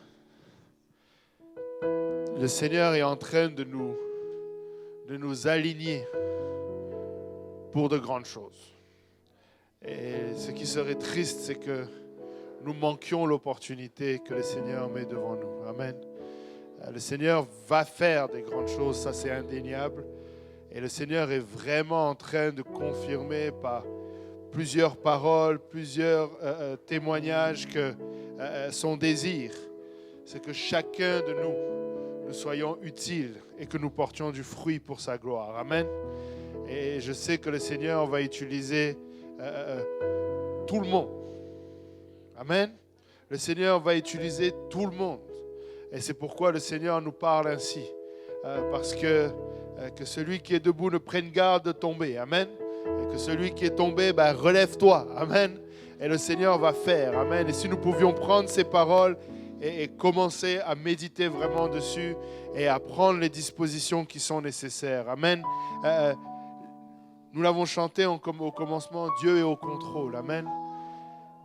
le Seigneur est en train de nous aligner pour de grandes choses. Et ce qui serait triste, c'est que nous manquions l'opportunité que le Seigneur met devant nous. Amen. Le Seigneur va faire des grandes choses, ça c'est indéniable. Et le Seigneur est vraiment en train de confirmer par plusieurs paroles, plusieurs témoignages que son désir, c'est que chacun de nous soyons utiles et que nous portions du fruit pour sa gloire. Amen. Et je sais que le Seigneur va utiliser tout le monde. Amen. Le Seigneur va utiliser tout le monde. Et c'est pourquoi le Seigneur nous parle ainsi. Parce que celui qui est debout ne prenne garde de tomber. Amen. Et que celui qui est tombé, relève-toi. Amen. Et le Seigneur va faire. Amen. Et si nous pouvions prendre ces paroles et commencer à méditer vraiment dessus et à prendre les dispositions qui sont nécessaires. Amen. Nous l'avons chanté au commencement, Dieu est au contrôle. Amen.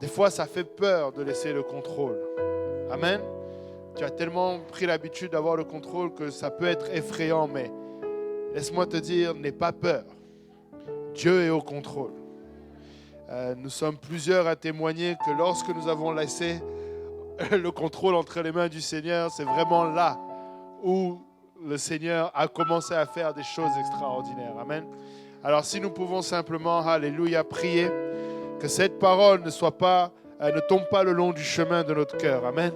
Des fois, ça fait peur de laisser le contrôle. Amen. Tu as tellement pris l'habitude d'avoir le contrôle que ça peut être effrayant, mais laisse-moi te dire, n'aie pas peur. Dieu est au contrôle. Nous sommes plusieurs à témoigner que lorsque nous avons laissé le contrôle entre les mains du Seigneur, c'est vraiment là où le Seigneur a commencé à faire des choses extraordinaires. Amen. Alors si nous pouvons simplement, alléluia, prier que cette parole ne tombe pas le long du chemin de notre cœur. Amen.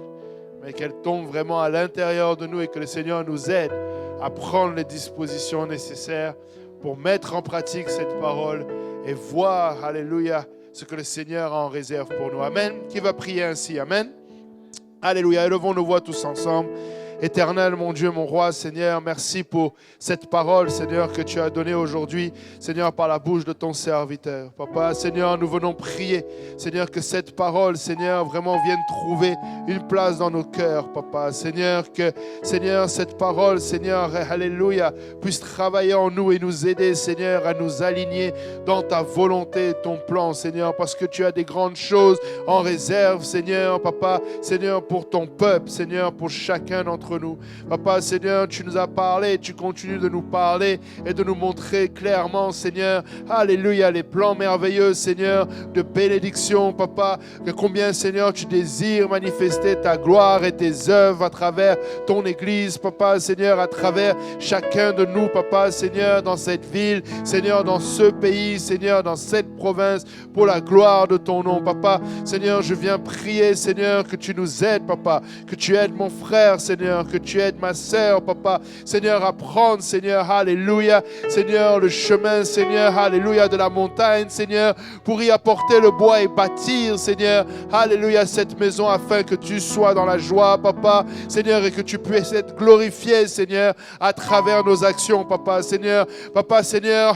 Mais qu'elle tombe vraiment à l'intérieur de nous et que le Seigneur nous aide à prendre les dispositions nécessaires pour mettre en pratique cette parole et voir, alléluia, ce que le Seigneur a en réserve pour nous. Amen. Qui va prier ainsi? Amen. Alléluia. Élevons nos voix tous ensemble Éternel, mon Dieu, mon roi, Seigneur, merci pour cette parole, Seigneur, que tu as donnée aujourd'hui, Seigneur, par la bouche de ton serviteur. Papa, Seigneur, nous venons prier, Seigneur, que cette parole, Seigneur, vraiment vienne trouver une place dans nos cœurs, Papa. Seigneur, que, Seigneur, cette parole, Seigneur, alléluia, puisse travailler en nous et nous aider, Seigneur, à nous aligner dans ta volonté et ton plan, Seigneur, parce que tu as des grandes choses en réserve, Seigneur, Papa, Seigneur, pour ton peuple, Seigneur, pour chacun d'entre nous. Papa, Seigneur, tu nous as parlé, tu continues de nous parler et de nous montrer clairement, Seigneur, alléluia, les plans merveilleux, Seigneur, de bénédiction, Papa, que combien, Seigneur, tu désires manifester ta gloire et tes œuvres à travers ton Église, Papa, Seigneur, à travers chacun de nous, Papa, Seigneur, dans cette ville, Seigneur, dans ce pays, Seigneur, dans cette province, pour la gloire de ton nom, Papa. Seigneur, je viens prier, Seigneur, que tu nous aides, Papa, que tu aides mon frère, Seigneur, que tu aides ma sœur, Papa, Seigneur, à prendre, Seigneur, alléluia, Seigneur, le chemin, Seigneur, alléluia, de la montagne, Seigneur, pour y apporter le bois et bâtir, Seigneur, alléluia, cette maison afin que tu sois dans la joie, Papa, Seigneur, et que tu puisses être glorifié, Seigneur, à travers nos actions, Papa, Seigneur,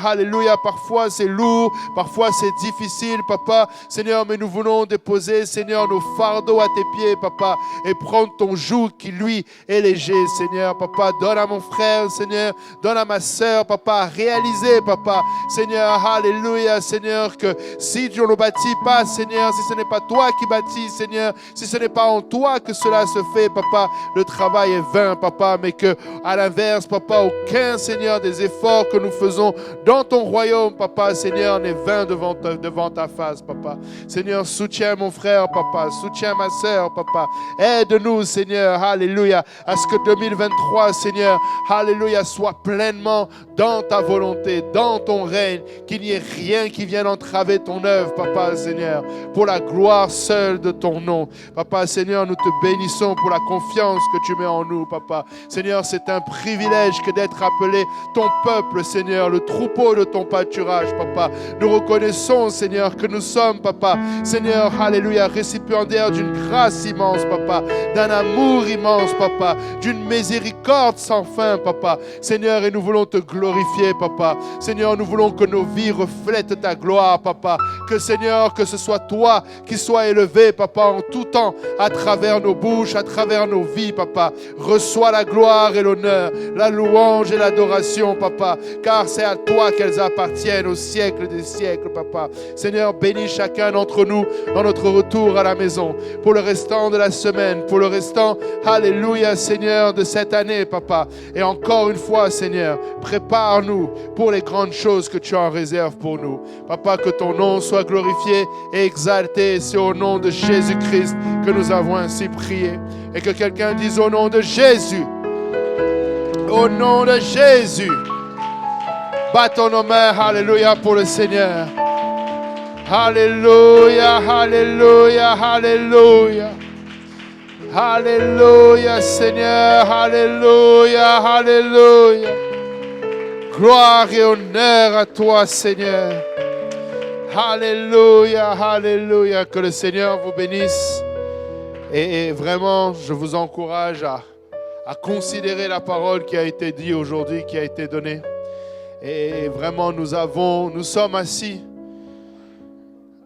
alléluia, parfois c'est lourd, parfois c'est difficile, Papa, Seigneur, mais nous voulons déposer, Seigneur, nos fardeaux à tes pieds, Papa, et prendre ton joug qui, lui, est léger, Seigneur, Papa, donne à mon frère, Seigneur, donne à ma sœur, Papa, à réaliser, Papa, Seigneur, alléluia, Seigneur, que si tu ne le bâtis pas, Seigneur, si ce n'est pas toi qui bâtis, Seigneur, si ce n'est pas en toi que cela se fait, Papa, le travail est vain, Papa, mais que, à l'inverse, Papa, aucun, Seigneur, des efforts que nous faisons dans ton royaume, Papa, Seigneur, n'est vain devant ta face, Papa. Seigneur, soutiens mon frère, Papa, soutiens ma sœur, Papa. Aide-nous, Seigneur, alléluia, à ce que 2023, Seigneur, alléluia, soit pleinement dans ta volonté, dans ton règne, qu'il n'y ait rien qui vienne entraver ton œuvre, Papa, Seigneur, pour la gloire seule de ton nom. Papa, Seigneur, nous te bénissons pour la confiance que tu mets en nous, Papa. Seigneur, c'est un privilège que d'être appelé ton peuple, Seigneur, le troupeau de ton pâturage, Papa. Nous reconnaissons, Seigneur, que nous sommes, Papa, Seigneur, alléluia, récipiendaires d'une grâce immense, Papa, d'un amour immense, Papa, d'une miséricorde sans fin, Papa. Seigneur, et nous voulons te glorifier, Papa. Seigneur, nous voulons que nos vies reflètent ta gloire, Papa. Que, Seigneur, que ce soit toi qui sois élevé, Papa, en tout temps, à travers nos bouches, à travers nos vies, Papa. Reçois la gloire et l'honneur, la louange et l'adoration, Papa, car c'est à toi qu'elles appartiennent au siècle des siècles, Papa. Seigneur, bénis chacun d'entre nous dans notre retour à la maison, pour le restant de la semaine, pour le restant, alléluia, Seigneur, de cette année, Papa. Et encore une fois, Seigneur, prépare-nous pour les grandes choses que tu as en réserve pour nous. Papa, que ton nom soit glorifié et exalté. C'est au nom de Jésus-Christ que nous avons ainsi prié. Et que quelqu'un dise au nom de Jésus. Au nom de Jésus. Battons nos mains, alléluia, pour le Seigneur. Alléluia, alléluia, alléluia. Alléluia, Seigneur, alléluia, alléluia. Gloire et honneur à toi, Seigneur. Alléluia, alléluia. Que le Seigneur vous bénisse. Et vraiment, je vous encourage à considérer la parole qui a été dite aujourd'hui, qui a été donnée. Et vraiment, nous sommes assis,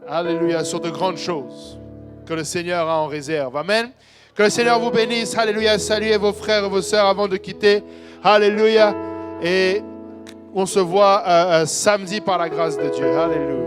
alléluia, sur de grandes choses que le Seigneur a en réserve. Amen. Que le Seigneur vous bénisse. Alléluia. Saluez vos frères et vos sœurs avant de quitter. Alléluia. Et on se voit samedi par la grâce de Dieu. Alléluia.